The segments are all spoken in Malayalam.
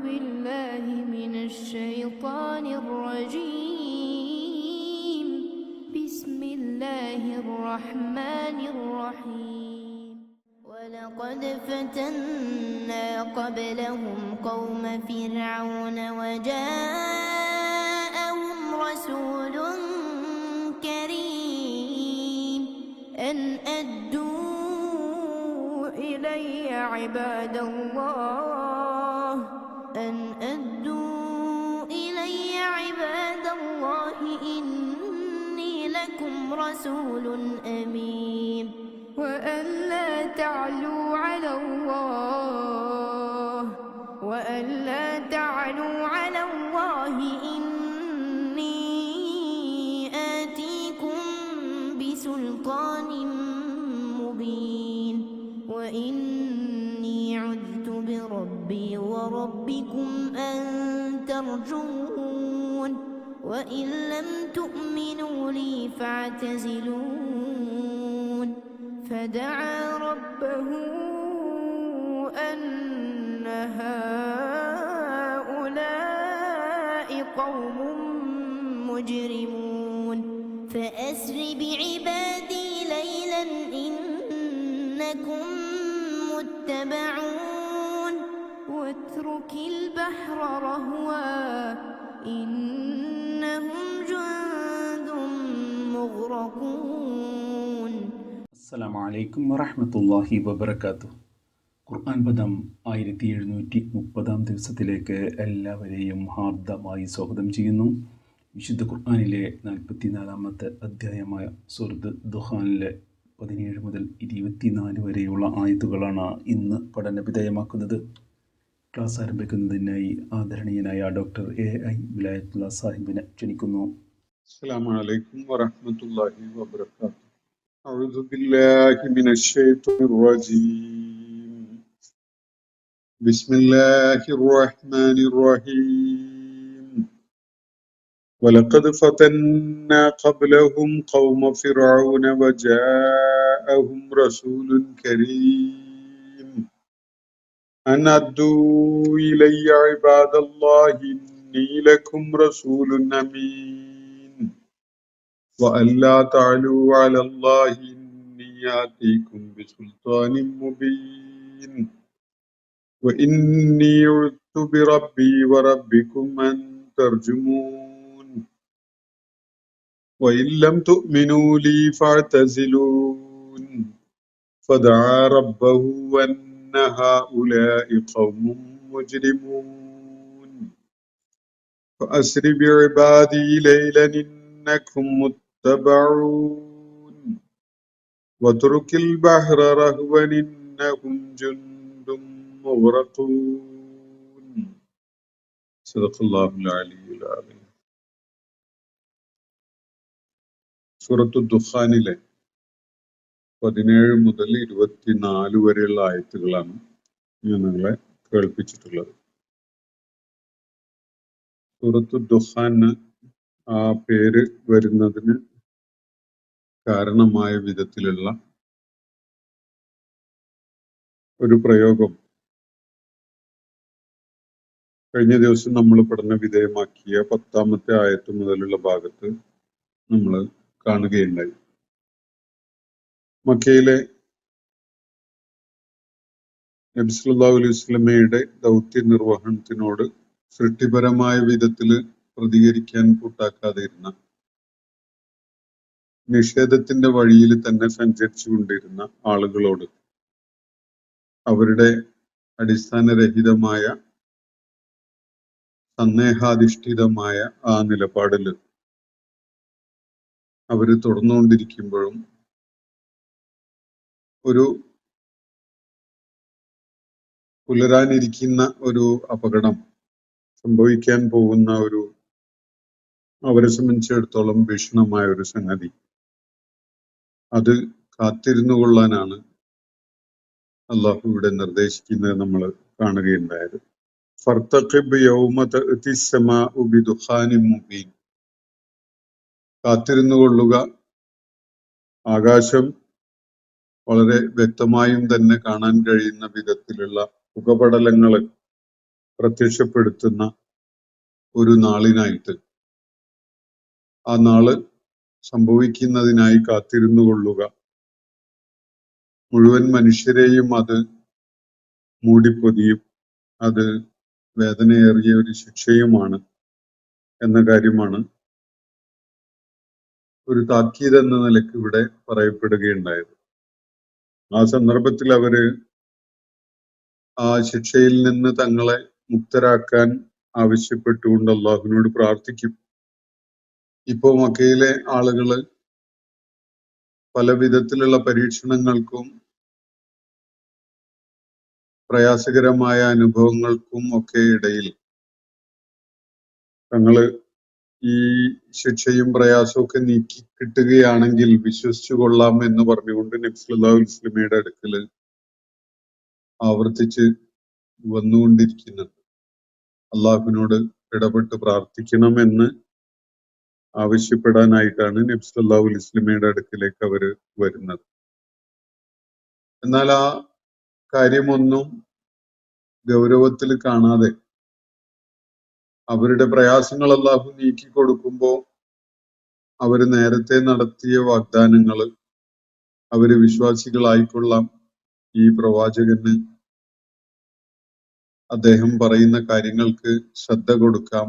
بالله من الشيطان الرجيم. بسم الله الرحمن الرحيم. ولقد فتنا قبلهم قوم فرعون وجاءهم رسول كريم أن أدوا إلي عباد الله إني لكم رسول أمين وأن لا تعلوا على الله إني آتيكم بسلطان مبين وإني عذت بربي وربكم أن ترجمون وإن لم تؤمنوا لي فاعتزلون. فدعا ربه أن هؤلاء قوم مجرمون فأسر بعبادي ليلا إنكم متبعون واترك البحر رهوا إنهم جند مغرقون. അസ്സലാമു അലൈക്കും വറഹ്മത്തുള്ളാഹി വബറകാതുഹു. ഖുർആൻ പദം 1730 ദിവസത്തിലേക്ക് എല്ലാവരെയും ഹാർദമായി സ്വാഗതം ചെയ്യുന്നു. വിശുദ്ധ ഖുർആനിലെ 44-ാമത്തെ അധ്യായമായ സൂറത്ത് ദുഖാനിലെ 17 മുതൽ 24 വരെയുള്ള ആയത്തുകളാണ് ഇന്ന് പഠനവിധേയമാക്കുന്നത്. ക്ലാസ് ആരംഭിക്കുന്നതിനായി ആദരണീയനായ ഡോക്ടർ AI വിലായത്തുള്ള സാഹിബിനെ ക്ഷണിക്കുന്നു. അസ്സലാമു അലൈക്കും വറഹ്മത്തുള്ളാഹി വബറകാതുഹു. അഊദു ബില്ലാഹി മിനശ് ശൈത്വാനിർ റജീം. ബിസ്മില്ലാഹിർ റഹ്മാനിർ റഹീം. വലഖദ് ഫതന്നാ ഖബ്ലഹും ഖൗമ ഫിർഔന വജാഅഹും റസൂലുൻ കരീം അൻ അദ്ദൂ ഇലയ്യ ഇബാദല്ലാഹി ഇന്നി ലക്കും റസൂലുൻ അമീൻ وأن لا تعلوا على الله إني آتيكم بسلطان مبين وإني عذت بربي وربكم أن ترجمون وإن لم تؤمنوا لي فاعتزلون. فدعا ربه أن هؤلاء قوم مجرمون فأسر بعبادي ليلا إنكم متبعون واترك البحر رهوا إنهم جند مغرقون. صدق الله العلي العظيم. സൂറത്തു ദുഖാനിലെ 17 മുതൽ 24 വരെയുള്ള ആയത്തുകളാണ് ഞാൻ നിങ്ങളെ കേൾപ്പിച്ചിട്ടുള്ളത്. സൂറത്തു ദുഖാന് ആ പേര് വരുന്നതിന് കാരണമായ വിധത്തിലുള്ള ഒരു പ്രയോഗം കഴിഞ്ഞ ദിവസം നമ്മൾ പഠന വിധേയമാക്കിയ 10-ാമത്തെ ആയത്ത് മുതലുള്ള ഭാഗത്ത് നമ്മൾ കാണുകയുണ്ടായി. മക്കയിലെ നബി സല്ലല്ലാഹു അലൈഹി വസല്ലമയുടെ ദൗത്യ നിർവഹണത്തിനോട് സൃഷ്ടിപരമായ വിധത്തിൽ പ്രതികരിക്കാൻ കൂട്ടാക്കാതെ ഇരുന്ന, നിഷേധത്തിന്റെ വഴിയിൽ തന്നെ സഞ്ചരിച്ചു കൊണ്ടിരുന്ന ആളുകളോട് അവരുടെ അടിസ്ഥാനരഹിതമായ സന്ദേഹാധിഷ്ഠിതമായ ആ നിലപാടിൽ അവര് തുടർന്നുകൊണ്ടിരിക്കുമ്പോഴും ഒരു പുലരാനിരിക്കുന്ന ഒരു അപകടം സംഭവിക്കാൻ പോകുന്ന ഒരു അവരെ സംബന്ധിച്ചിടത്തോളം ഭീഷണമായ ഒരു സംഗതി, അത് കാത്തിരുന്നു കൊള്ളാനാണ് അള്ളാഹു ഇവിടെ നിർദ്ദേശിക്കുന്നത് നമ്മൾ കാണുകയുണ്ടായത്. ഫർതഖിബ് യൗമ തഅതി സ്സമാഉ ബിദുഖാനിൻ മുബീൻ. കാത്തിരുന്നു കൊള്ളുക, ആകാശം വളരെ വ്യക്തമായും തന്നെ കാണാൻ കഴിയുന്ന വിധത്തിലുള്ള പുകപടലങ്ങൾ പ്രത്യക്ഷപ്പെടുത്തുന്ന ഒരു നാളിനായിട്ട് ആ നാള് സംഭവിക്കുന്നതിനായി കാത്തിരുന്നു കൊള്ളുക. മുഴുവൻ മനുഷ്യരെയും അത് മൂടിപ്പൊതിയും. അത് വേദനയേറിയ ഒരു ശിക്ഷയുമാണ് എന്ന കാര്യമാണ് ഒരു താക്കീത് എന്ന നിലയ്ക്ക് ഇവിടെ പറയപ്പെടുകയുണ്ടായത്. ആ സന്ദർഭത്തിൽ അവര് ആ ശിക്ഷയിൽ നിന്ന് തങ്ങളെ മുക്തരാക്കാൻ ആവശ്യപ്പെട്ടുകൊണ്ട് അള്ളാഹുവിനോട് പ്രാർത്ഥിക്കും. ഇപ്പോ മക്കയിലെ ആളുകള് പല വിധത്തിലുള്ള പരീക്ഷണങ്ങൾക്കും പ്രയാസകരമായ അനുഭവങ്ങൾക്കും ഒക്കെ ഇടയിൽ തങ്ങള് ഈ ശിക്ഷയും പ്രയാസവും ഒക്കെ നീക്കി കിട്ടുകയാണെങ്കിൽ വിശ്വസിച്ചു കൊള്ളാം എന്ന് പറഞ്ഞുകൊണ്ട് നബി സല്ലല്ലാഹു അലൈഹി വസല്ലമയുടെ അടുക്കല് ആവർത്തിച്ച് വന്നുകൊണ്ടിരിക്കുന്നുണ്ട്. അള്ളാഹുവിനോട് ഇടപെട്ട് പ്രാർത്ഥിക്കണമെന്ന് ആവശ്യപ്പെടാനായിട്ടാണ് നബി സല്ലല്ലാഹു അലൈഹി വസല്ലമയുടെ അടുക്കിലേക്ക് അവര് വരുന്നത്. എന്നാൽ ആ കാര്യമൊന്നും ഗൗരവത്തിൽ കാണാതെ അവരുടെ പ്രയാസങ്ങൾ അള്ളാഹു നീക്കി കൊടുക്കുമ്പോൾ അവര് നേരത്തെ നടത്തിയ വാഗ്ദാനങ്ങള് അവര് വിശ്വാസികളായിക്കൊള്ളാം, ഈ പ്രവാചകന് അദ്ദേഹം പറയുന്ന കാര്യങ്ങൾക്ക് ശ്രദ്ധ കൊടുക്കാം,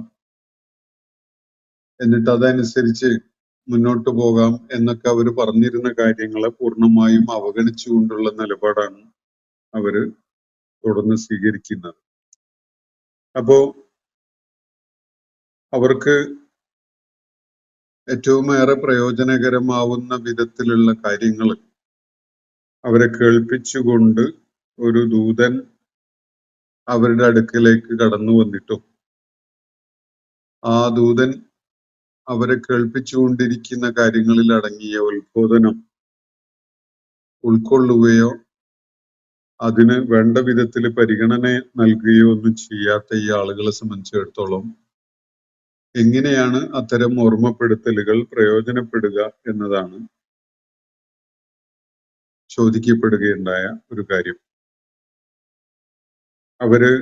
എന്നിട്ട് അതനുസരിച്ച് മുന്നോട്ട് പോകാം എന്നൊക്കെ അവര് പറഞ്ഞിരുന്ന കാര്യങ്ങളെ പൂർണ്ണമായും അവഗണിച്ചുകൊണ്ടുള്ള നിലപാടാണ് അവര് തുടർന്ന് സ്വീകരിക്കുന്നത്. അപ്പോ അവർക്ക് ഏറ്റവും ഏറെ പ്രയോജനകരമാവുന്ന വിധത്തിലുള്ള കാര്യങ്ങൾ അവരെ കേൾപ്പിച്ചുകൊണ്ട് ഒരു ദൂതൻ അവരുടെ അടുക്കലേക്ക് കടന്നു വന്നിട്ടും ആ ദൂതൻ അവരെ കേൾപ്പിച്ചുകൊണ്ടിരിക്കുന്ന കാര്യങ്ങളിൽ അടങ്ങിയ ഉത്ബോധനം ഉൾക്കൊള്ളുകയോ അതിന് വേണ്ട വിധത്തിൽ പരിഗണന നൽകുകയോ ഒന്നും ചെയ്യാത്ത ഈ ആളുകളെ സംബന്ധിച്ചിടത്തോളം എങ്ങനെയാണ് അത്തരം ഓർമ്മപ്പെടുത്തലുകൾ പ്രയോജനപ്പെടുക എന്നതാണ് ചോദിക്കപ്പെടുകയുണ്ടായ ഒരു കാര്യം. അവര്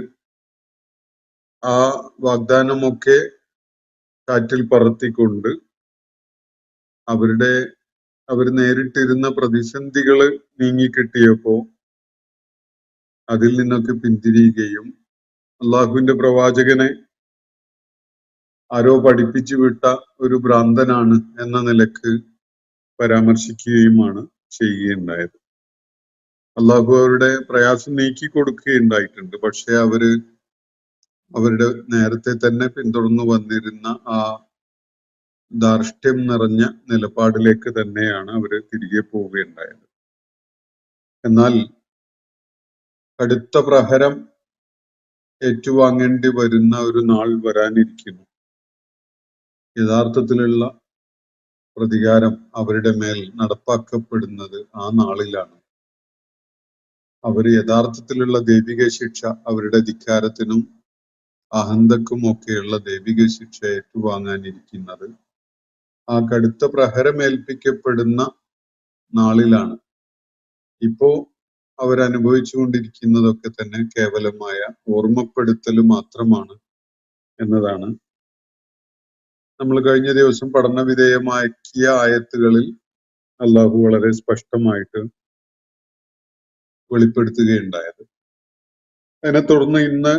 ആ വാഗ്ദാനമൊക്കെ കാറ്റിൽ പറത്തിക്കൊണ്ട് അവർ നേരിട്ടിരുന്ന പ്രതിസന്ധികള് നീങ്ങിക്കിട്ടിയപ്പോ അതിൽ നിന്നൊക്കെ പിന്തിരിയുകയും അള്ളാഹുവിന്റെ പ്രവാചകനെ ആരോ പഠിപ്പിച്ചു വിട്ട ഒരു ഭ്രാന്തനാണ് എന്ന നിലക്ക് പരാമർശിക്കുകയുമാണ് ചെയ്യുകയുണ്ടായത്. അള്ളാഹു അവരുടെ പ്രയാസം നീക്കി കൊടുക്കുകയുണ്ടായിട്ടുണ്ട്. പക്ഷെ അവരുടെ നേരത്തെ തന്നെ പിന്തുടർന്നു വന്നിരുന്ന ആ ധാർഷ്ട്യം നിറഞ്ഞ നിലപാടിലേക്ക് തന്നെയാണ് അവര് തിരികെ പോവുകയുണ്ടായത്. എന്നാൽ കടുത്ത പ്രഹരം ഏറ്റുവാങ്ങേണ്ടി വരുന്ന ഒരു നാൾ വരാനിരിക്കുന്നു. യഥാർത്ഥത്തിലുള്ള പ്രതികാരം അവരുടെ മേൽ നടപ്പാക്കപ്പെടുന്നത് ആ നാളിലാണ്. അവര് യഥാർത്ഥത്തിലുള്ള ദൈവിക ശിക്ഷ, അവരുടെ ധിക്കാരത്തിനും അഹന്തക്കും ഒക്കെയുള്ള ദൈവിക ശിക്ഷ ഏറ്റുവാങ്ങാനിരിക്കുന്നത് ആ കടുത്ത പ്രഹരമേൽപ്പിക്കപ്പെടുന്ന നാളിലാണ്. ഇപ്പോ അവരനുഭവിച്ചുകൊണ്ടിരിക്കുന്നതൊക്കെ തന്നെ കേവലമായ ഓർമ്മപ്പെടുത്തൽ മാത്രമാണ് എന്നതാണ് നമ്മൾ കഴിഞ്ഞ ദിവസം പഠന വിധേയമാക്കിയ ആയത്തുകളിൽ അള്ളാഹു വളരെ സ്പഷ്ടമായിട്ട് വെളിപ്പെടുത്തുകയുണ്ടായത്. അതിനെ തുടർന്ന് ഇന്ന്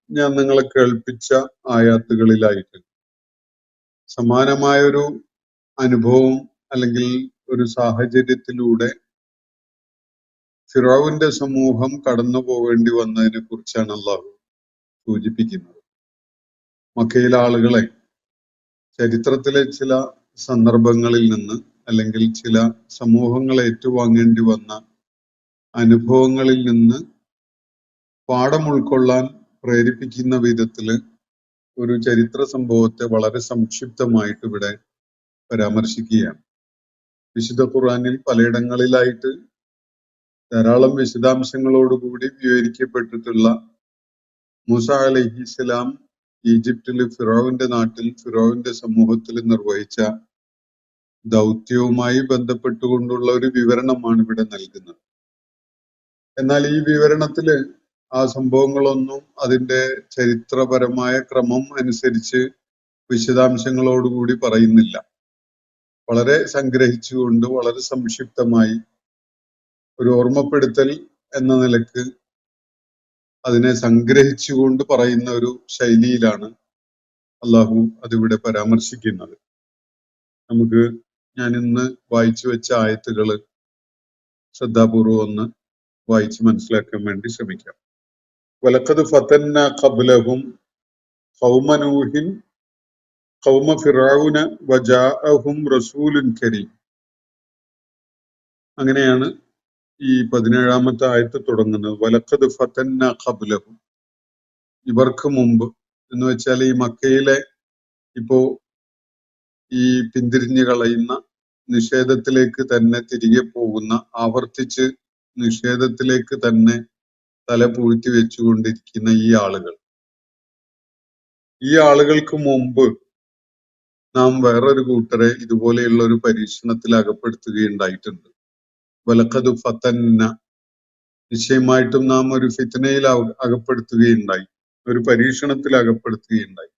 ഞാൻ നിങ്ങളെ കേൾപ്പിച്ച ആയത്തുകളിലായിട്ട് സമാനമായൊരു അനുഭവം അല്ലെങ്കിൽ ഒരു സാഹചര്യത്തിലൂടെ ഫിറഔന്റെ സമൂഹം കടന്നു പോകേണ്ടി വന്നതിനെ കുറിച്ചാണ് അള്ളാഹു സൂചിപ്പിക്കുന്നത്. മക്കയിലെ ആളുകളെ ചരിത്രത്തിലെ ചില സന്ദർഭങ്ങളിൽ നിന്ന് അല്ലെങ്കിൽ ചില സമൂഹങ്ങൾ ഏറ്റുവാങ്ങേണ്ടി വന്ന അനുഭവങ്ങളിൽ നിന്ന് പാഠം ഉൾക്കൊള്ളാൻ പ്രേരിപ്പിക്കുന്ന വിധത്തില് ഒരു ചരിത്ര സംഭവത്തെ വളരെ സംക്ഷിപ്തമായിട്ട് ഇവിടെ പരാമർശിക്കുകയാണ്. വിശുദ്ധ ഖുർആനിൽ പലയിടങ്ങളിലായിട്ട് ധാരാളം വിശദാംശങ്ങളോടുകൂടി വിവരിക്കപ്പെട്ടിട്ടുള്ള മൂസ അലൈഹിസ്സലാം ഈജിപ്തില് ഫിറഔന്റെ നാട്ടിൽ ഫിറഔന്റെ സമൂഹത്തിൽ നിർവഹിച്ച ദൗത്യവുമായി ബന്ധപ്പെട്ടുകൊണ്ടുള്ള ഒരു വിവരണമാണ് ഇവിടെ നൽകുന്നത്. എന്നാൽ ഈ വിവരണത്തില് ആ സംഭവങ്ങളൊന്നും അതിന്റെ ചരിത്രപരമായ ക്രമം അനുസരിച്ച് വിശദാംശങ്ങളോടുകൂടി പറയുന്നില്ല. വളരെ സംഗ്രഹിച്ചുകൊണ്ട് വളരെ സംക്ഷിപ്തമായി ഒരു ഓർമ്മപ്പെടുത്തൽ എന്ന നിലക്ക് അതിനെ സംഗ്രഹിച്ചുകൊണ്ട് പറയുന്ന ഒരു ശൈലിയിലാണ് അള്ളാഹു അതിവിടെ പരാമർശിക്കുന്നത്. നമുക്ക് ഞാൻ ഇന്ന് വായിച്ചു വെച്ച ആയത്തുകള് ശ്രദ്ധാപൂർവം ഒന്ന് വായിച്ച് മനസ്സിലാക്കാൻ വേണ്ടി ശ്രമിക്കാം. വലഖദ് ഫതന്ന ഖബ്ലഹും ഖൗമ നൂഹിൻ ഖൗമ ഫിറഔന വജാഅഹും റസൂലുൻ കരീം. അങ്ങനെയാണ് ഈ 17-ാമത്തെ ആയത്ത് തുടങ്ങുന്നത്. വലഖദ് ഫതന്ന ഖബ്ലഹും, ഇവർക്ക് മുമ്പ് എന്ന് വെച്ചാൽ ഈ മക്കയിലെ ഇപ്പോ ഈ പിന്തിരിഞ്ഞു കളയുന്ന, നിഷേധത്തിലേക്ക് തന്നെ തിരികെ പോകുന്ന, ആവർത്തിച്ച് നിഷേധത്തിലേക്ക് തന്നെ തല പൂഴ്ത്തി വെച്ചുകൊണ്ടിരിക്കുന്ന ഈ ആളുകൾക്ക് മുമ്പ് നാം വേറൊരു കൂട്ടരെ ഇതുപോലെയുള്ള ഒരു പരീക്ഷണത്തിൽ അകപ്പെടുത്തുകയുണ്ടായിട്ടുണ്ട്. വലഖദ് ഫതന്ന, നിശ്ചയമായിട്ടും നാം ഒരു ഫിത്നയിൽ അകപ്പെടുത്തുകയുണ്ടായി, ഒരു പരീക്ഷണത്തിൽ അകപ്പെടുത്തുകയുണ്ടായി.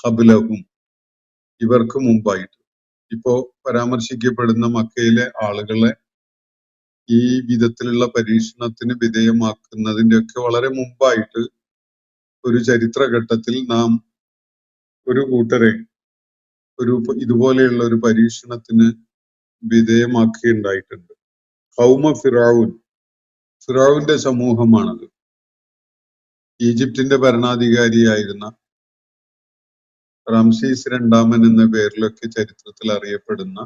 ഖബ്ലഹും, ഇവർക്ക് മുമ്പായിട്ട്. ഇപ്പോ പരാമർശിക്കപ്പെടുന്ന മക്കയിലെ ആളുകളെ ഈ വിധത്തിലുള്ള പരീക്ഷണത്തിന് വിധേയമാക്കുന്നതിന്റെ ഒക്കെ വളരെ മുമ്പായിട്ട് ഒരു ചരിത്രഘട്ടത്തിൽ നാം ഒരു കൂട്ടരെ ഇതുപോലെയുള്ള ഒരു പരീക്ഷണത്തിന് വിധേയമാക്കുകയുണ്ടായിട്ടുണ്ട്. ഖൗമ ഫിറഔൻ, ഫിറഔന്റെ സമൂഹമാണത്. ഈജിപ്തിന്റെ ഭരണാധികാരിയായിരുന്ന റംസീസ് രണ്ടാമൻ എന്ന പേരിലൊക്കെ ചരിത്രത്തിൽ അറിയപ്പെടുന്ന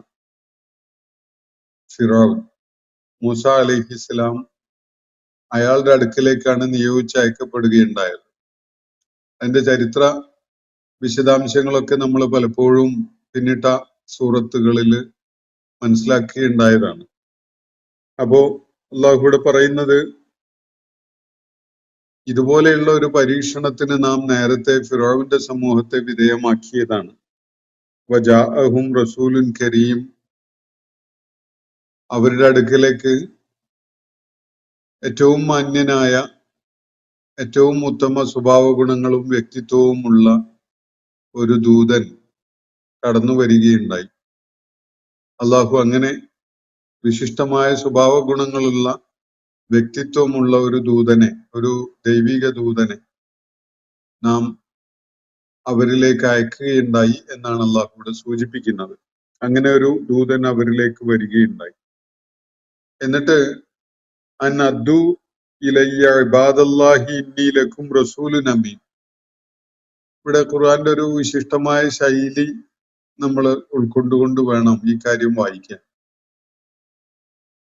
ഫിറഔൻ, മൂസ അലൈഹിസ്സലാം അയാളുടെ അടുക്കലേക്കാണ് നിയോഗിച്ചയക്കപ്പെടുകയുണ്ടായത്. അതിന്റെ ചരിത്ര വിശദാംശങ്ങളൊക്കെ നമ്മൾ പലപ്പോഴും പിന്നിട്ട സൂറത്തുകളിൽ മനസ്സിലാക്കുകയുണ്ടായതാണ്. അപ്പോ അള്ളാഹുവിടെ പറയുന്നത്, ഇതുപോലെയുള്ള ഒരു പരീക്ഷണത്തിന് നാം നേരത്തെ ഫിറഔന്റെ സമൂഹത്തെ വിധേയമാക്കിയതാണ്. വജാഅഹും റസൂലുൻ കരീം, അവരുടെ അടുക്കലേക്ക് ഏറ്റവും മാന്യനായ, ഏറ്റവും ഉത്തമ സ്വഭാവ ഗുണങ്ങളും വ്യക്തിത്വവും ഉള്ള ഒരു ദൂതൻ കടന്നു വരികയുണ്ടായി. അള്ളാഹു അങ്ങനെ വിശിഷ്ടമായ സ്വഭാവ ഗുണങ്ങളുള്ള, വ്യക്തിത്വമുള്ള ഒരു ദൂതനെ, ഒരു ദൈവിക ദൂതനെ നാം അവരിലേക്ക് അയക്കുകയുണ്ടായി എന്നാണ് അള്ളാഹു ഇവിടെ സൂചിപ്പിക്കുന്നത്. അങ്ങനെ ഒരു ദൂതൻ അവരിലേക്ക് വരികയുണ്ടായി. എന്നിട്ട് അൻ അദ്ദു ഇലയ്യ ഇബാദല്ലാഹി ഇന്നി ലക്കും റസൂലുൻ അമീൻ. ഇവിടെ ഖുർആന്റെ ഒരു വിശിഷ്ടമായ ശൈലി നമ്മൾ ഉൾക്കൊണ്ടുകൊണ്ട് വേണം ഈ കാര്യം വായിക്കാൻ.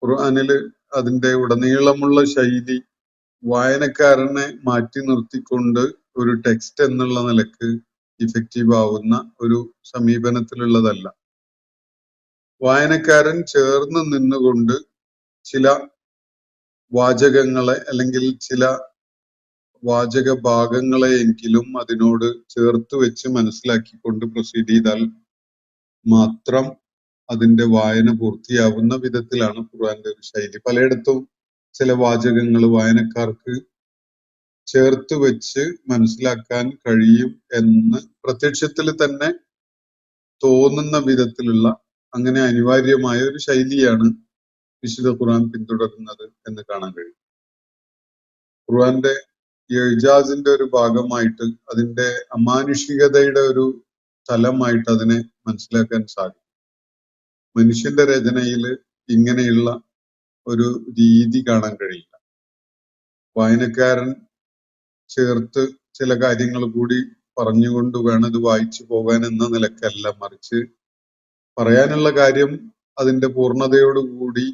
ഖുർആനില് അതിന്റെ ഉടനീളമുള്ള ശൈലി വായനക്കാരനെ മാറ്റി നിർത്തിക്കൊണ്ട് ഒരു ടെക്സ്റ്റ് എന്നുള്ള നിലക്ക് ഇഫക്റ്റീവ് ആവുന്ന ഒരു സമീപനത്തിലുള്ളതല്ല. വായനക്കാരൻ ചേർന്ന് നിന്നുകൊണ്ട് ചില വാചകങ്ങളെ അല്ലെങ്കിൽ ചില വാചക ഭാഗങ്ങളെയെങ്കിലും അതിനോട് ചേർത്ത് വെച്ച് മനസ്സിലാക്കിക്കൊണ്ട് പ്രൊസീഡ് ചെയ്താൽ മാത്രം അതിന്റെ വായന പൂർത്തിയാവുന്ന വിധത്തിലാണ് ഖുർആന്റെ ഒരു ശൈലി. പലയിടത്തും ചില വാചകങ്ങൾ വായനക്കാർക്ക് ചേർത്ത് വെച്ച് മനസ്സിലാക്കാൻ കഴിയും എന്ന് പ്രത്യക്ഷത്തിൽ തന്നെ തോന്നുന്ന വിധത്തിലുള്ള, അങ്ങനെ അനിവാര്യമായ ഒരു ശൈലിയാണ് വിശുദ്ധ ഖുർആൻ പിന്തുടരുന്നത് എന്ന് കാണാൻ കഴിയും. ഖുർആന്റെ ഈ ഇജാസിന്റെ ഒരു ഭാഗമായിട്ട്, അതിന്റെ അമാനുഷികതയുടെ ഒരു തലമായിട്ട് അതിനെ മനസ്സിലാക്കാൻ സാധിക്കും. മനുഷ്യന്റെ രചനയിൽ ഇങ്ങനെയുള്ള ഒരു രീതി കാണാൻ കഴിയില്ല. വായനക്കാരൻ ചേർത്ത് ചില കാര്യങ്ങൾ കൂടി പറഞ്ഞുകൊണ്ട് വേണം ഇത് വായിച്ചു പോകാൻ എന്ന നിലക്കല്ല, മറിച്ച് പറയാനുള്ള കാര്യം അതിന്റെ പൂർണ്ണതയോടുകൂടി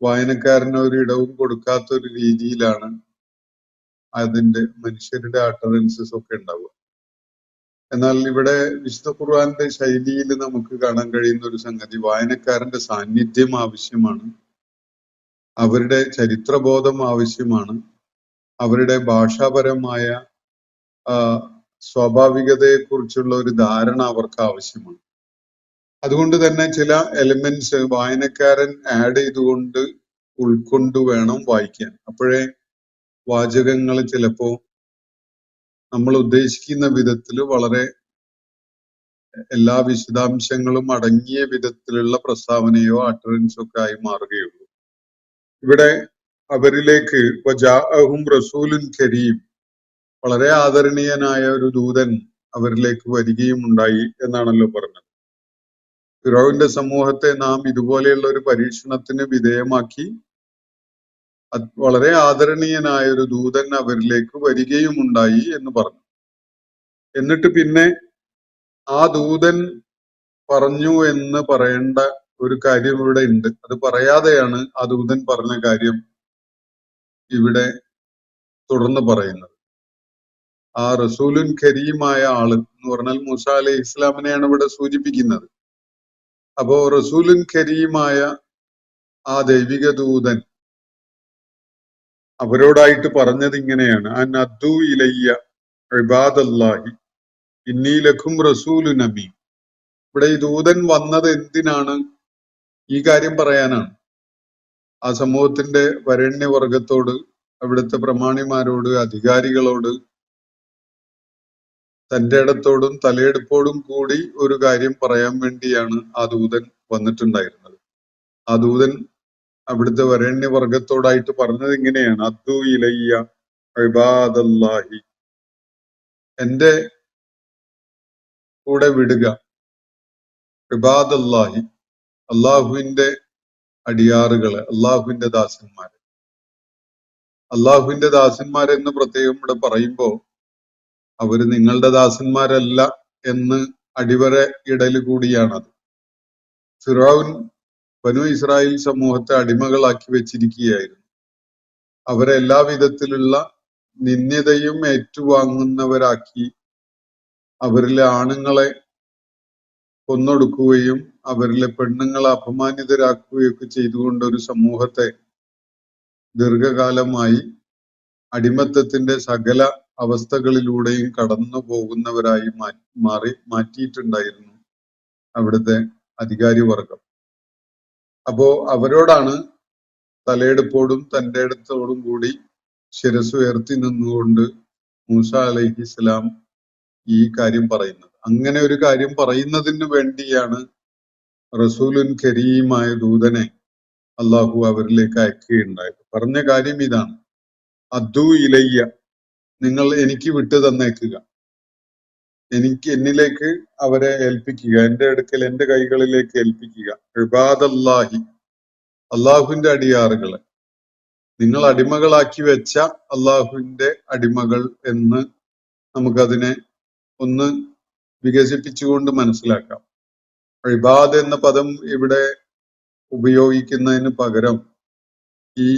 വായനക്കാരന് ഒരു ഇടവും കൊടുക്കാത്ത ഒരു രീതിയിലാണ് അതിന്റെ മനുഷ്യരുടെ അട്ടറൻസസ് ഒക്കെ ഉണ്ടാവുക. എന്നാൽ ഇവിടെ വിശുദ്ധ ഖുർആന്റെ ശൈലിയിൽ നമുക്ക് കാണാൻ കഴിയുന്ന ഒരു സംഗതി, വായനക്കാരന്റെ സാന്നിധ്യം ആവശ്യമാണ്, അവരുടെ ചരിത്രബോധം ആവശ്യമാണ്, അവരുടെ ഭാഷാപരമായ സ്വാഭാവികതയെക്കുറിച്ചുള്ള ഒരു ധാരണ അവർക്ക് ആവശ്യമാണ്. അതുകൊണ്ട് തന്നെ ചില എലിമെന്റ്സ് വായനക്കാരൻ ആഡ് ചെയ്തുകൊണ്ട് ഉൾക്കൊണ്ടു വേണം വായിക്കാൻ. അപ്പോഴേ വാചകങ്ങൾ ചിലപ്പോ നമ്മൾ ഉദ്ദേശിക്കുന്ന വിധത്തിൽ വളരെ എല്ലാ വിശദാംശങ്ങളും അടങ്ങിയ വിധത്തിലുള്ള പ്രസ്താവനയോ അട്ടറൻസോ ഒക്കെ ആയി മാറുകയുള്ളൂ. ഇവിടെ അവരിലേക്ക് വജാഅഹും റസൂലുൻ കരീം, വളരെ ആദരണീയനായ ഒരു ദൂതൻ അവരിലേക്ക് വരികയും ഉണ്ടായി എന്നാണല്ലോ പറഞ്ഞത്. ഫിറൗന്റെ സമൂഹത്തെ നാം ഇതുപോലെയുള്ള ഒരു പരീക്ഷണത്തിന് വിധേയമാക്കി വളരെ ആദരണീയനായ ഒരു ദൂതൻ അവരിലേക്ക് വരികയും ഉണ്ടായി എന്ന് പറഞ്ഞു. എന്നിട്ട് പിന്നെ ആ ദൂതൻ പറഞ്ഞു എന്ന് പറയേണ്ട ഒരു കാര്യം ഇവിടെ ഉണ്ട്. അത് പറയാതെയാണ് ആ ദൂതൻ പറഞ്ഞ കാര്യം ഇവിടെ തുടർന്ന് പറയുന്നത്. ആ റസൂലുൻ കരീമായ ആള് എന്ന് പറഞ്ഞാൽ മൂസ അലൈഹി ഇസ്ലാമിനെയാണ് ഇവിടെ സൂചിപ്പിക്കുന്നത്. അപ്പോ റസൂലുൻ കരീമായ ആ ദൈവിക ദൂതൻ അവരോടായിട്ട് പറഞ്ഞത് ഇങ്ങനെയാണ്: അൻ അദ്ദു ഇലയ്യ ഇബാദല്ലാഹി ഇന്നി ലക്കും റസൂലുൻ അമീൻ. ഇവിടെ ഈ ദൂതൻ വന്നത് എന്തിനാണ്? ഈ കാര്യം പറയാനാണ്. ആ സമൂഹത്തിന്റെ വരേണ്യവർഗത്തോട്, അവിടുത്തെ പ്രമാണിമാരോട്, അധികാരികളോട് തന്റെ ഇടത്തോടും തലയെടുപ്പോടും കൂടി ഒരു കാര്യം പറയാൻ വേണ്ടിയാണ് ആ ദൂതൻ വന്നിട്ടുണ്ടായിരുന്നത്. ആ ദൂതൻ അവിടുത്തെ വരേണ്യവർഗത്തോടായിട്ട് പറഞ്ഞത് ഇങ്ങനെയാണ്: അദ്ദു ഇലയ്യ ഇബാദല്ലാഹി, എന്റെ കൂടെ വിടുക. ഇബാദല്ലാഹി, അള്ളാഹുവിന്റെ അടിയാറുകളെ, അള്ളാഹുവിന്റെ ദാസന്മാരെ. അള്ളാഹുവിന്റെ ദാസന്മാരെന്ന് പ്രത്യേകം ഇവിടെ പറയുമ്പോ അവര് നിങ്ങളുടെ ദാസന്മാരല്ല എന്ന് അടിവര ഇടൽ കൂടിയാണത്. ഫിറൗൻ ബനു ഇസ്രായേൽ സമൂഹത്തെ അടിമകളാക്കി വെച്ചിരിക്കുകയായിരുന്നു. അവരെ എല്ലാ വിധത്തിലുള്ള നിന്ദ്യതയും ഏറ്റുവാങ്ങുന്നവരാക്കി അവരിലെ ആണുങ്ങളെ കൊന്നൊടുക്കുകയും അവരിലെ പെണ്ണുങ്ങളെ അപമാനിതരാക്കുകയൊക്കെ ചെയ്തുകൊണ്ട് ഒരു സമൂഹത്തെ ദീർഘകാലമായി അടിമത്തത്തിന്റെ സകല അവസ്ഥകളിലൂടെയും കടന്നു പോകുന്നവരായി മാറ്റിയിട്ടുണ്ടായിരുന്നു അവിടുത്തെ അധികാരി വർഗം. അപ്പോ അവരോടാണ് തലയെടുപ്പോടും തന്റെ ഇടത്തോടും കൂടി ശിരസ് ഉയർത്തി നിന്നുകൊണ്ട് മൂസ അലൈഹിസ്സലാം ഈ കാര്യം പറയുന്നത്. അങ്ങനെ ഒരു കാര്യം പറയുന്നതിന് വേണ്ടിയാണ് റസൂലുൻ കരീമായ ദൂതനെ അള്ളാഹു അവരിലേക്ക് അയക്കുകയുണ്ടായത്. പറഞ്ഞ കാര്യം ഇതാണ്: അദ്ദു ഇലയ്യ, നിങ്ങൾ എനിക്ക് വിട്ടു തന്നേക്കുക, എന്നിലേക്ക് അവരെ ഏൽപ്പിക്കുക, എന്റെ അടുക്കൽ എന്റെ കൈകളിലേക്ക് ഏൽപ്പിക്കുക. ഇബാദല്ലാഹി, അള്ളാഹുവിന്റെ അടിയാറുകളെ, നിങ്ങൾ അടിമകളാക്കി വെച്ച അള്ളാഹുവിന്റെ അടിമകൾ എന്ന് നമുക്കതിനെ ഒന്ന് വികസിപ്പിച്ചുകൊണ്ട് മനസ്സിലാക്കാം. ഇബാദ് എന്ന പദം ഇവിടെ ഉപയോഗിക്കുന്നതിന് പകരം ഈ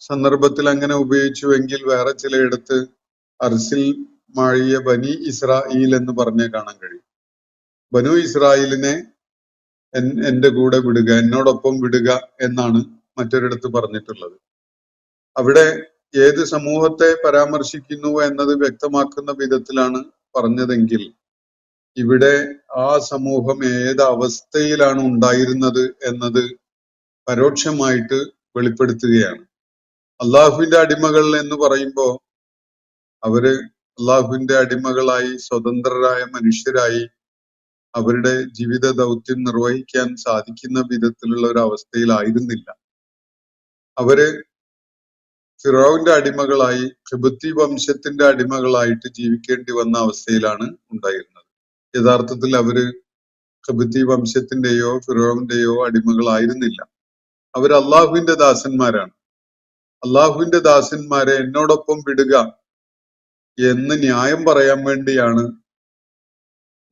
സന്ദർഭത്തിൽ അങ്ങനെ ഉപയോഗിച്ചുവെങ്കിൽ വേറെ ചിലയിടത്ത് അർസിൽ മാഴിയ ബനി ഇസ്രായേൽ എന്ന് പറഞ്ഞേ കാണാൻ കഴിയും. ബനു ഇസ്രായേലിനെ എന്റെ കൂടെ വിടുക, എന്നോടൊപ്പം വിടുക എന്നാണ് മറ്റൊരിടത്ത് പറഞ്ഞിട്ടുള്ളത്. അവിടെ ഏത് സമൂഹത്തെ പരാമർശിക്കുന്നു എന്നത് വ്യക്തമാക്കുന്ന വിധത്തിലാണ് പറഞ്ഞതെങ്കിൽ ഇവിടെ ആ സമൂഹം ഏത് അവസ്ഥയിലാണ് ഉണ്ടായിരുന്നത് എന്നത് പരോക്ഷമായിട്ട് വെളിപ്പെടുത്തുകയാണ്. അള്ളാഹുവിന്റെ അടിമകൾ എന്ന് പറയുമ്പോൾ അവര് അള്ളാഹുവിന്റെ അടിമകളായി സ്വതന്ത്രരായ മനുഷ്യരായി അവരുടെ ജീവിത ദൗത്യം നിർവഹിക്കാൻ സാധിക്കുന്ന വിധത്തിലുള്ള ഒരു അവസ്ഥയിലായിരുന്നില്ല. അവര് ഫിറൗന്റെ അടിമകളായി, ഖിബ്തി വംശത്തിന്റെ അടിമകളായിട്ട് ജീവിക്കേണ്ടി വന്ന അവസ്ഥയിലാണ് ഉണ്ടായിരുന്നത്. യഥാർത്ഥത്തിൽ അവര് ഖിബ്തി വംശത്തിന്റെയോ ഫിറൗന്റെയോ അടിമകളായിരുന്നില്ല. അവർ അള്ളാഹുവിന്റെ ദാസന്മാരാണ്. അള്ളാഹുവിന്റെ ദാസന്മാരെ എന്നോടൊപ്പം വിടുക എന്ന് ന്യായം പറയാൻ വേണ്ടിയാണ്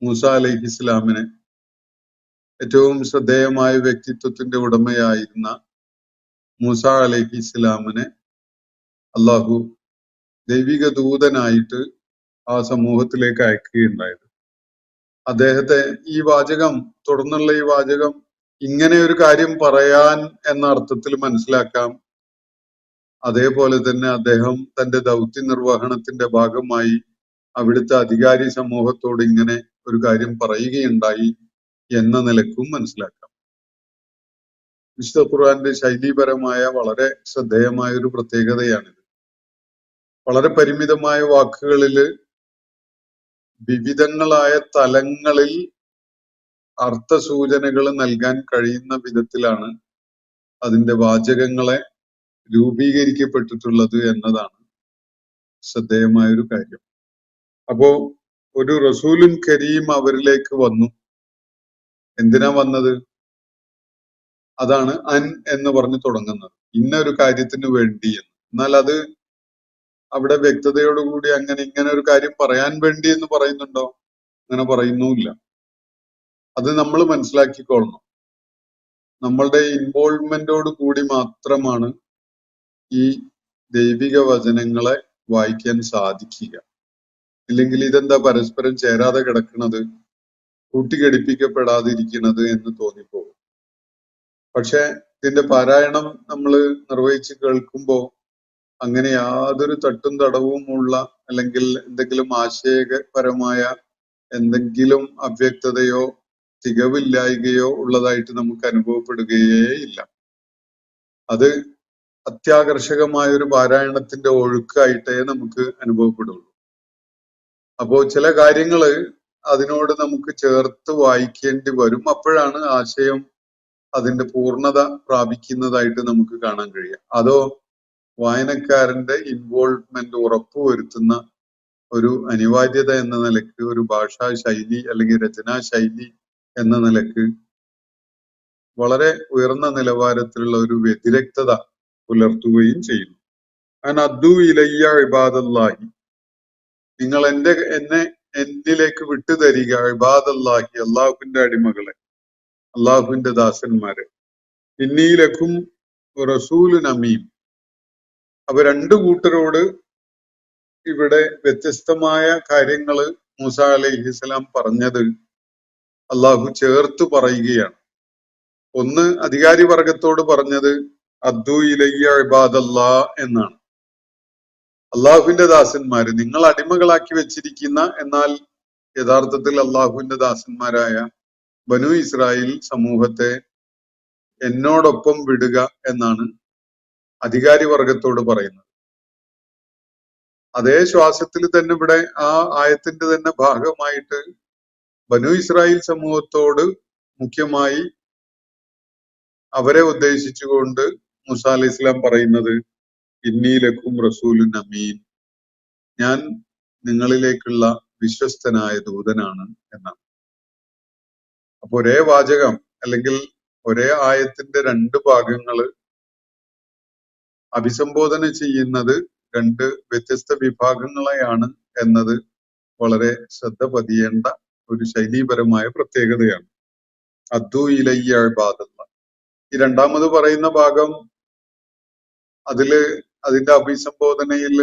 മൂസ അലൈഹിസ്സലാമിനെ, ഏറ്റവും ശ്രദ്ധേയമായ വ്യക്തിത്വത്തിന്റെ ഉടമയായിരുന്ന മൂസ അലൈഹിസ്സലാമിനെ അള്ളാഹു ദൈവിക ദൂതനായിട്ട് ആ സമൂഹത്തിലേക്ക് അയക്കുകയുണ്ടായത്. അദ്ദേഹത്തെ ഈ വാചകം, തുടർന്നുള്ള ഈ വാചകം ഇങ്ങനെ ഒരു കാര്യം പറയാൻ എന്ന അർത്ഥത്തിൽ മനസ്സിലാക്കാം. അതേപോലെ തന്നെ അദ്ദേഹം തന്റെ ദൗത്യ നിർവഹണത്തിന്റെ ഭാഗമായി അവിടുത്തെ അധികാരി സമൂഹത്തോട് ഇങ്ങനെ ഒരു കാര്യം പറയുകയുണ്ടായി എന്ന നിലക്കും മനസ്സിലാക്കാം. വിശുദ്ധ ഖുർആന്റെ ശൈലീപരമായ വളരെ ശ്രദ്ധേയമായ ഒരു പ്രത്യേകതയാണിത്. വളരെ പരിമിതമായ വാക്കുകളിൽ വിവിധങ്ങളായ തലങ്ങളിൽ അർത്ഥസൂചനകൾ നൽകാൻ കഴിയുന്ന വിധത്തിലാണ് അതിന്റെ വാചകങ്ങളെ രൂപീകരിക്കപ്പെട്ടിട്ടുള്ളത് എന്നതാണ് ശ്രദ്ധേയമായ ഒരു കാര്യം. അപ്പോ ഒരു റസൂലുൻ കരീം അവരിലേക്ക് വന്നു. എന്തിനാ വന്നത്? അതാണ് അൻ എന്ന് പറഞ്ഞു തുടങ്ങുന്നത്, ഇന്ന ഒരു കാര്യത്തിന് വേണ്ടി എന്ന്. എന്നാൽ അത് അവിടെ വ്യക്തതയോടുകൂടി അങ്ങനെ ഇങ്ങനെ ഒരു കാര്യം പറയാൻ വേണ്ടി എന്ന് പറയുന്നുണ്ടോ? അങ്ങനെ പറയുന്നുമില്ല. അത് നമ്മൾ മനസ്സിലാക്കിക്കൊള്ളണം. നമ്മളുടെ ഇൻവോൾവ്മെന്റോട് കൂടി മാത്രമാണ് ഈ ദൈവിക വചനങ്ങളെ വായിക്കാൻ സാധിക്കുക. ഇല്ലെങ്കിൽ ഇതെന്താ പരസ്പരം ചേരാതെ കിടക്കുന്നത്, കൂട്ടിഘടിപ്പിക്കപ്പെടാതിരിക്കുന്നത് എന്ന് തോന്നിപ്പോകും. പക്ഷെ ഇതിന്റെ പാരായണം നമ്മൾ നിർവഹിച്ച് കേൾക്കുമ്പോൾ അങ്ങനെ യാതൊരു തട്ടും തടവുമുള്ള അല്ലെങ്കിൽ എന്തെങ്കിലും ആശയപരമായ എന്തെങ്കിലും അവ്യക്തതയോ തികവില്ലായ്കയോ ഉള്ളതായിട്ട് നമുക്ക് അനുഭവപ്പെടുകയേ ഇല്ല. അത് അത്യാകർഷകമായ ഒരു പാരായണത്തിന്റെ ഒഴുക്കായിട്ടേ നമുക്ക് അനുഭവപ്പെടുള്ളൂ. അപ്പോ ചില കാര്യങ്ങള് അതിനോട് നമുക്ക് ചേർത്ത് വായിക്കേണ്ടി വരും. അപ്പോഴാണ് ആശയം അതിന്റെ പൂർണ്ണത പ്രാപിക്കുന്നതായിട്ട് നമുക്ക് കാണാൻ കഴിയുക. അതോ വായനക്കാരന്റെ ഇൻവോൾവ്മെന്റ് ഉറപ്പുവരുത്തുന്ന ഒരു അനിവാര്യത എന്ന നിലക്ക്, ഒരു ഭാഷാ ശൈലി അല്ലെങ്കിൽ രചനാ ശൈലി എന്ന നിലക്ക് വളരെ ഉയർന്ന നിലവാരത്തിലുള്ള ഒരു വ്യതിരക്തത പുലർത്തുകയും ചെയ്യുന്നു. അദ്ദു ഇലയ്യ ഇബാദല്ലാഹി, നിങ്ങൾ എന്നിലേക്ക് വിട്ടുതരിക, ഇബാദല്ലാഹി, അള്ളാഹുവിന്റെ അടിമകളെ, അള്ളാഹുവിന്റെ ദാസന്മാരെ, ഇന്നീലക്കും റസൂലുൻ അമീൻ. അപ്പൊ രണ്ടു കൂട്ടരോട് ഇവിടെ വ്യത്യസ്തമായ കാര്യങ്ങള് മൂസ അലൈഹിസ്സലാം പറഞ്ഞത് അള്ളാഹു ചേർത്ത് പറയുകയാണ്. ഒന്ന്, അധികാരി വർഗത്തോട് പറഞ്ഞത് അദ്ദു ഇലയ്യ ഇബാദല്ലാ എന്നാണ്. അള്ളാഹുവിന്റെ ദാസന്മാര്, നിങ്ങൾ അടിമകളാക്കി വെച്ചിരിക്കുന്ന എന്നാൽ യഥാർത്ഥത്തിൽ അള്ളാഹുവിന്റെ ദാസന്മാരായ ബനു ഇസ്രായേൽ സമൂഹത്തെ എന്നോടൊപ്പം വിടുക എന്നാണ് അധികാരി വർഗത്തോട് പറയുന്നത്. അതേ ശ്വാസത്തിൽ തന്നെ ഇവിടെ ആ ആയത്തിന്റെ തന്നെ ഭാഗമായിട്ട് ബനു ഇസ്രായേൽ സമൂഹത്തോട് മുഖ്യമായി അവരെ ഉദ്ദേശിച്ചുകൊണ്ട് മൂസ അലൈഹി ഇസ്ലാം പറയുന്നത് ഇന്നീലക്കും റസൂലുൻ അമീൻ, ഞാൻ നിങ്ങളിലേക്കുള്ള വിശ്വസ്തനായ ദൂതനാണ് എന്നാണ്. അപ്പൊ ഒരേ വാചകം അല്ലെങ്കിൽ ഒരേ ആയത്തിന്റെ രണ്ട് ഭാഗങ്ങള് അഭിസംബോധന ചെയ്യുന്നത് രണ്ട് വ്യത്യസ്ത വിഭാഗങ്ങളെയാണ് എന്നത് വളരെ ശ്രദ്ധ പതിയേണ്ട ഒരു ശൈലീപരമായ പ്രത്യേകതയാണ്. അദ്ദു ഇലയ്യ ഇബാദല്ല. ഈ രണ്ടാമത് പറയുന്ന ഭാഗം അതിന്റെ അഭിസംബോധനയിൽ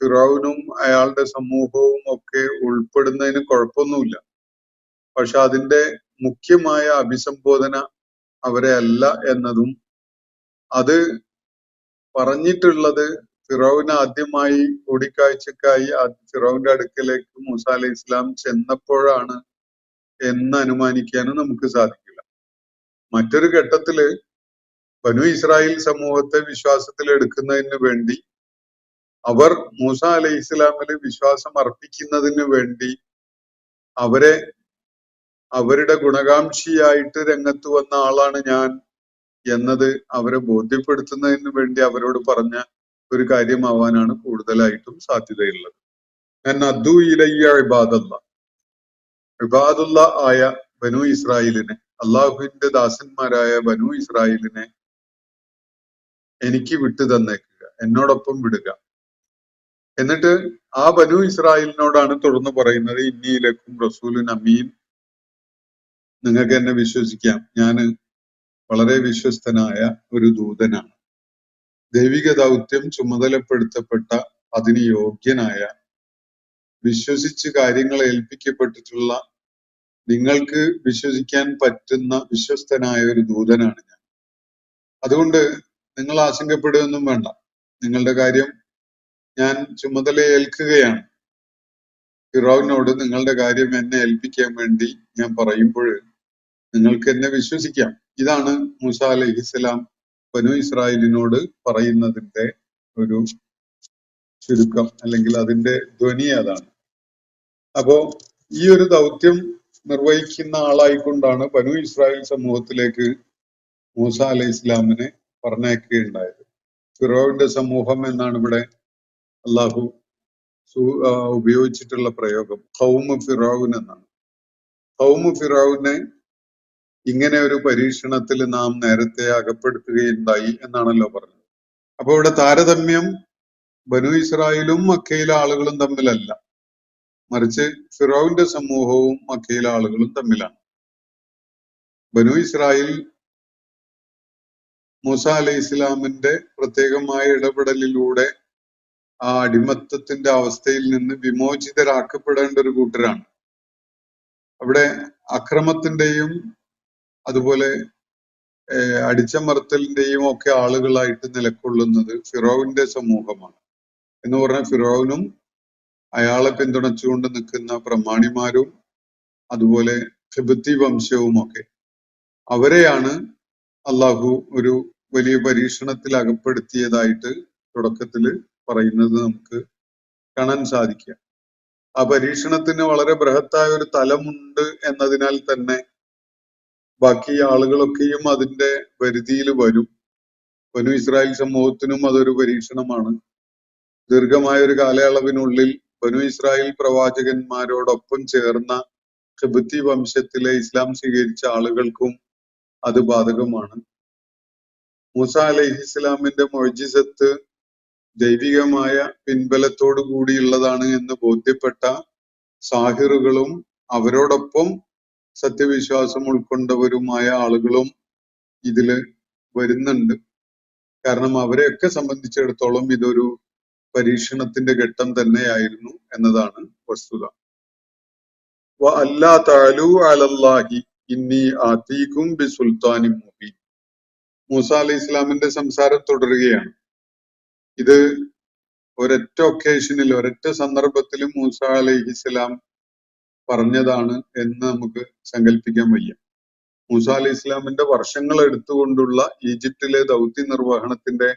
ഫിറൗനും അയാളുടെ സമൂഹവും ഒക്കെ ഉൾപ്പെടുന്നതിന് കുഴപ്പമൊന്നുമില്ല. പക്ഷെ അതിന്റെ മുഖ്യമായ അഭിസംബോധന അവരെ അല്ല എന്നതും, അത് പറഞ്ഞിട്ടുള്ളത് ഫിറൗന് ആദ്യമായി കൂടിക്കാഴ്ചക്കായി ഫിറൗന്റെ അടുക്കലേക്ക് മൂസ അലൈഹി ഇസ്ലാം ചെന്നപ്പോഴാണ് എന്ന് അനുമാനിക്കാനും നമുക്ക് സാധിക്കില്ല. മറ്റൊരു ഘട്ടത്തില് ബനു ഇസ്രായേൽ സമൂഹത്തെ വിശ്വാസത്തിൽ എടുക്കുന്നതിന് വേണ്ടി, അവർ മൂസ അലൈഹി ഇസ്ലാമില് വിശ്വാസം അർപ്പിക്കുന്നതിന് വേണ്ടി അവരുടെ ഗുണകാംക്ഷിയായിട്ട് രംഗത്ത് വന്ന ആളാണ് ഞാൻ എന്നത് അവരെ ബോധ്യപ്പെടുത്തുന്നതിന് വേണ്ടി അവരോട് പറഞ്ഞ ഒരു കാര്യമാവാനാണ് കൂടുതലായിട്ടും സാധ്യതയുള്ളത്. ഞാൻ അദ്ദു ഇലയ്യ ഇബാദല്ല, ഇബാദുള്ള ആയ ബനു ഇസ്രായേലിനെ, അള്ളാഹുവിന്റെ ദാസന്മാരായ ബനു ഇസ്രായേലിനെ എനിക്ക് വിട്ടു തന്നേക്കുക, എന്നോടൊപ്പം വിടുക. എന്നിട്ട് ആ ബനു ഇസ്രായേലിനോടാണ് തുടർന്ന് പറയുന്നത് ഇന്നീലക്കും റസൂലുൻ അമീൻ, നിങ്ങൾക്ക് എന്നെ വിശ്വസിക്കാം, ഞാൻ വളരെ വിശ്വസ്തനായ ഒരു ദൂതനാണ്. ദൈവിക ദൗത്യം ചുമതലപ്പെടുത്തപ്പെട്ട അതിന് യോഗ്യനായ, വിശ്വസിച്ച് കാര്യങ്ങൾ ഏൽപ്പിക്കപ്പെട്ടിട്ടുള്ള, നിങ്ങൾക്ക് വിശ്വസിക്കാൻ പറ്റുന്ന വിശ്വസ്തനായ ഒരു ദൂതനാണ് ഞാൻ. അതുകൊണ്ട് നിങ്ങൾ ആശങ്കപ്പെടുകയൊന്നും വേണ്ട, നിങ്ങളുടെ കാര്യം ഞാൻ ചുമതല ഏൽക്കുകയാണ്. ഫിറൗനോട് നിങ്ങളുടെ കാര്യം എന്നെ ഏൽപ്പിക്കാൻ വേണ്ടി ഞാൻ പറയുമ്പോൾ നിങ്ങൾക്ക് എന്നെ വിശ്വസിക്കാം. ഇതാണ് മൂസ അലൈഹിസ്സലാം ബനു ഇസ്രായേലിനോട് പറയുന്നതിന്റെ ഒരു ചുരുക്കം, അല്ലെങ്കിൽ അതിന്റെ ധ്വനി അതാണ്. അപ്പോ ഈ ഒരു ദൗത്യം നിർവഹിക്കുന്ന ആളായിക്കൊണ്ടാണ് ബനു ഇസ്രായേൽ സമൂഹത്തിലേക്ക് മൂസ അലൈഹി ഇസ്ലാമിനെ പറഞ്ഞയക്കുകയുണ്ടായത്. ഫിറോവിന്റെ സമൂഹം എന്നാണ് ഇവിടെ അള്ളാഹു ഉപയോഗിച്ചിട്ടുള്ള പ്രയോഗം. ഖൗമു ഫിറോവിൻ എന്നാണ്. ഖൗമു ഫിറോവിനെ ഇങ്ങനെ ഒരു പരീക്ഷണത്തിൽ നാം നേരത്തെ അകപ്പെടുത്തുകയുണ്ടായി എന്നാണല്ലോ പറഞ്ഞത്. അപ്പൊ ഇവിടെ താരതമ്യം ബനു ഇസ്രായേലും മക്കയിലെ ആളുകളും തമ്മിലല്ല, മറിച്ച് ഫിറോവിന്റെ സമൂഹവും മക്കയിലെ ആളുകളും തമ്മിലാണ്. ബനു ഇസ്രായേൽ മൂസ അലൈഹി ഇസ്ലാമിന്റെ പ്രത്യേകമായ ഇടപെടലിലൂടെ ആ അടിമത്തത്തിന്റെ അവസ്ഥയിൽ നിന്ന് വിമോചിതരാക്കപ്പെടേണ്ട ഒരു കൂട്ടരാണ്. അവിടെ അക്രമത്തിന്റെയും അതുപോലെ അടിച്ചമർത്തലിന്റെയും ഒക്കെ ആളുകളായിട്ട് നിലകൊള്ളുന്നത് ഫിറോവിന്റെ സമൂഹമാണ്. എന്ന് പറഞ്ഞാൽ ഫിറോവിനും അയാളെ പിന്തുണച്ചുകൊണ്ട് നിൽക്കുന്ന പ്രമാണിമാരും അതുപോലെ ഖിബ്തി വംശവും ഒക്കെ, അവരെയാണ് അള്ളാഹു ഒരു വലിയ പരീക്ഷണത്തിൽ അകപ്പെടുത്തിയതായിട്ട് തുടക്കത്തിൽ പറയുന്നത് നമുക്ക് കാണാൻ സാധിക്കുക. ആ പരീക്ഷണത്തിന് വളരെ ബൃഹത്തായ ഒരു തലമുണ്ട് എന്നതിനാൽ തന്നെ ബാക്കി ആളുകളൊക്കെയും അതിന്റെ പരിധിയിൽ വരും. ബനു ഇസ്രായേൽ സമൂഹത്തിനും അതൊരു പരീക്ഷണമാണ്. ദീർഘമായ ഒരു കാലയളവിനുള്ളിൽ ബനു ഇസ്രായേൽ പ്രവാചകന്മാരോടൊപ്പം ചേർന്ന ഖിബ്തി വംശത്തിലെ ഇസ്ലാം സ്വീകരിച്ച ആളുകൾക്കും അത് ബാധകമാണ്. മൂസ അലൈഹി ഇസ്ലാമിന്റെ മുഅ്ജിസത്ത് ദൈവികമായ പിൻബലത്തോടു കൂടിയുള്ളതാണ് എന്ന് ബോധ്യപ്പെട്ട സാഹിറുകളും അവരോടൊപ്പം സത്യവിശ്വാസം ഉൾക്കൊണ്ടവരുമായ ആളുകളും ഇതില് വരുന്നുണ്ട്. കാരണം അവരെയൊക്കെ സംബന്ധിച്ചിടത്തോളം ഇതൊരു പരീക്ഷണത്തിന്റെ ഘട്ടം തന്നെയായിരുന്നു എന്നതാണ് വസ്തുത. വഅല്ലാ തഅലൂ അലല്ലാഹി ഇന്നി ആതീകും ബിസുൽത്താനിൻ മുബീൻ. മൂസ അലൈഹി ഇസ്ലാമിന്റെ സംസാരം തുടരുകയാണ്. ഇത് ഒരൊറ്റ ഒക്കേഷനിൽ, ഒരൊറ്റ സന്ദർഭത്തിൽ മൂസ അലൈഹി ഇസ്ലാം പറഞ്ഞതാണ് എന്ന് നമുക്ക് സങ്കല്പിക്കാൻ വയ്യ. മൂസ അലൈഹി ഇസ്ലാമിന്റെ വർഷങ്ങൾ എടുത്തുകൊണ്ടുള്ള ഈജിപ്തിലെ ദൗത്യ നിർവഹണത്തിന്റെ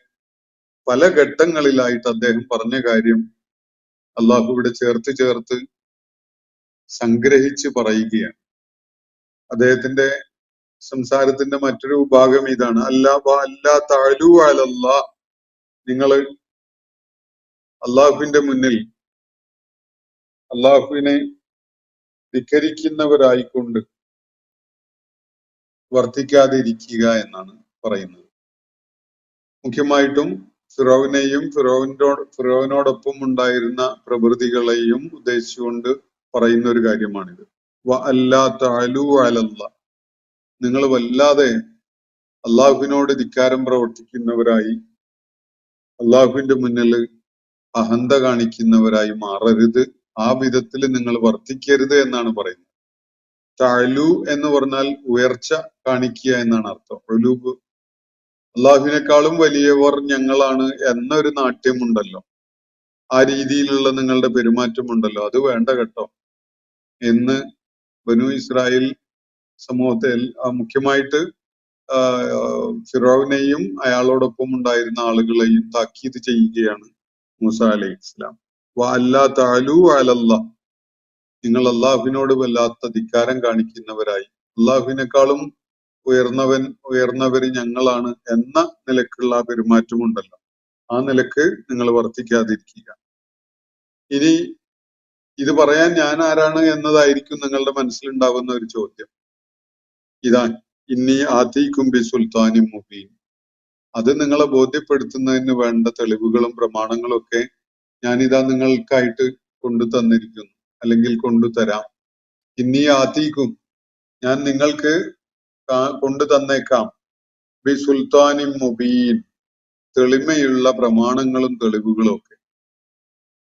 പല ഘട്ടങ്ങളിലായിട്ട് അദ്ദേഹം പറഞ്ഞ കാര്യം അള്ളാഹു ഇവിടെ ചേർത്ത് സംഗ്രഹിച്ച് പറയുകയാണ്. അദ്ദേഹത്തിന്റെ സംസാരത്തിന്റെ മറ്റൊരു ഭാഗം ഇതാണ്: അല്ലാ തഅലൂ അലല്ലാഹ്, നിങ്ങൾ അള്ളാഹുവിന്റെ മുന്നിൽ അള്ളാഹുവിനെ ധിക്കരിക്കുന്നവരായിക്കൊണ്ട് വർത്തിക്കാതിരിക്കുക എന്നാണ് പറയുന്നത്. മുഖ്യമായിട്ടും ഫിറോവിനെയും ഫിറോവിനോടൊപ്പം ഉണ്ടായിരുന്ന പ്രവൃത്തികളെയും ഉദ്ദേശിച്ചുകൊണ്ട് പറയുന്ന ഒരു കാര്യമാണിത്. വഅല്ലാ തഅലൂ അലല്ലാഹ്, നിങ്ങൾ വല്ലാതെ അള്ളാഹുവിനോട് ധിക്കാരം പ്രവർത്തിക്കുന്നവരായി, അള്ളാഹുവിന്റെ മുന്നിൽ അഹന്ത കാണിക്കുന്നവരായി മാറരുത്, ആ വിധത്തിൽ നിങ്ങൾ വർത്തിക്കരുത് എന്നാണ് പറയുന്നത്. തഅലു എന്ന് പറഞ്ഞാൽ ഉയർച്ച കാണിക്കുക എന്നാണ് അർത്ഥം. ഉലൂബ്, അള്ളാഹുവിനേക്കാളും വലിയവർ ഞങ്ങളാണ് എന്നൊരു നാട്യമുണ്ടല്ലോ, ആ രീതിയിലുള്ള നിങ്ങളുടെ പെരുമാറ്റമുണ്ടല്ലോ, അത് വേണ്ട കേട്ടോ എന്ന് ബനു ഇസ്രായേൽ സമൂഹത്തെ മുഖ്യമായിട്ട് ഫിറോവിനെയും അയാളോടൊപ്പം ഉണ്ടായിരുന്ന ആളുകളെയും താക്കീത് ചെയ്യുകയാണ് മൂസ അലൈഹി ഇസ്ലാം. വഅല്ലാ തഅലൂ അലല്ലാഹ്, നിങ്ങൾ അള്ളാഹുവിനോട് വല്ലാത്ത ധിക്കാരം കാണിക്കുന്നവരായി, അള്ളാഹുവിനേക്കാളും ഉയർന്നവര് ഞങ്ങളാണ് എന്ന നിലക്കുള്ള പെരുമാറ്റമുണ്ടല്ലോ, ആ നിലക്ക് നിങ്ങൾ വർത്തിക്കാതിരിക്കുക. ഇനി ഇത് പറയാൻ ഞാൻ ആരാണ് എന്നതായിരിക്കും നിങ്ങളുടെ മനസ്സിലുണ്ടാവുന്ന ഒരു ചോദ്യം. ഇതാ ഇന്നി ആതീകും ബിസുൽത്താനിൻ മുബീൻ, അത് നിങ്ങളെ ബോധ്യപ്പെടുത്തുന്നതിന് വേണ്ട തെളിവുകളും പ്രമാണങ്ങളും ഒക്കെ ഞാനിതാ നിങ്ങൾക്കായിട്ട് കൊണ്ടു തന്നിരിക്കുന്നു, അല്ലെങ്കിൽ കൊണ്ടുതരാം. ഇന്നി ആതീകും, ഞാൻ നിങ്ങൾക്ക് കൊണ്ടു തന്നേക്കാം, ബിസുൽത്താനിൻ മുബീൻ, തെളിമയുള്ള പ്രമാണങ്ങളും തെളിവുകളും ഒക്കെ.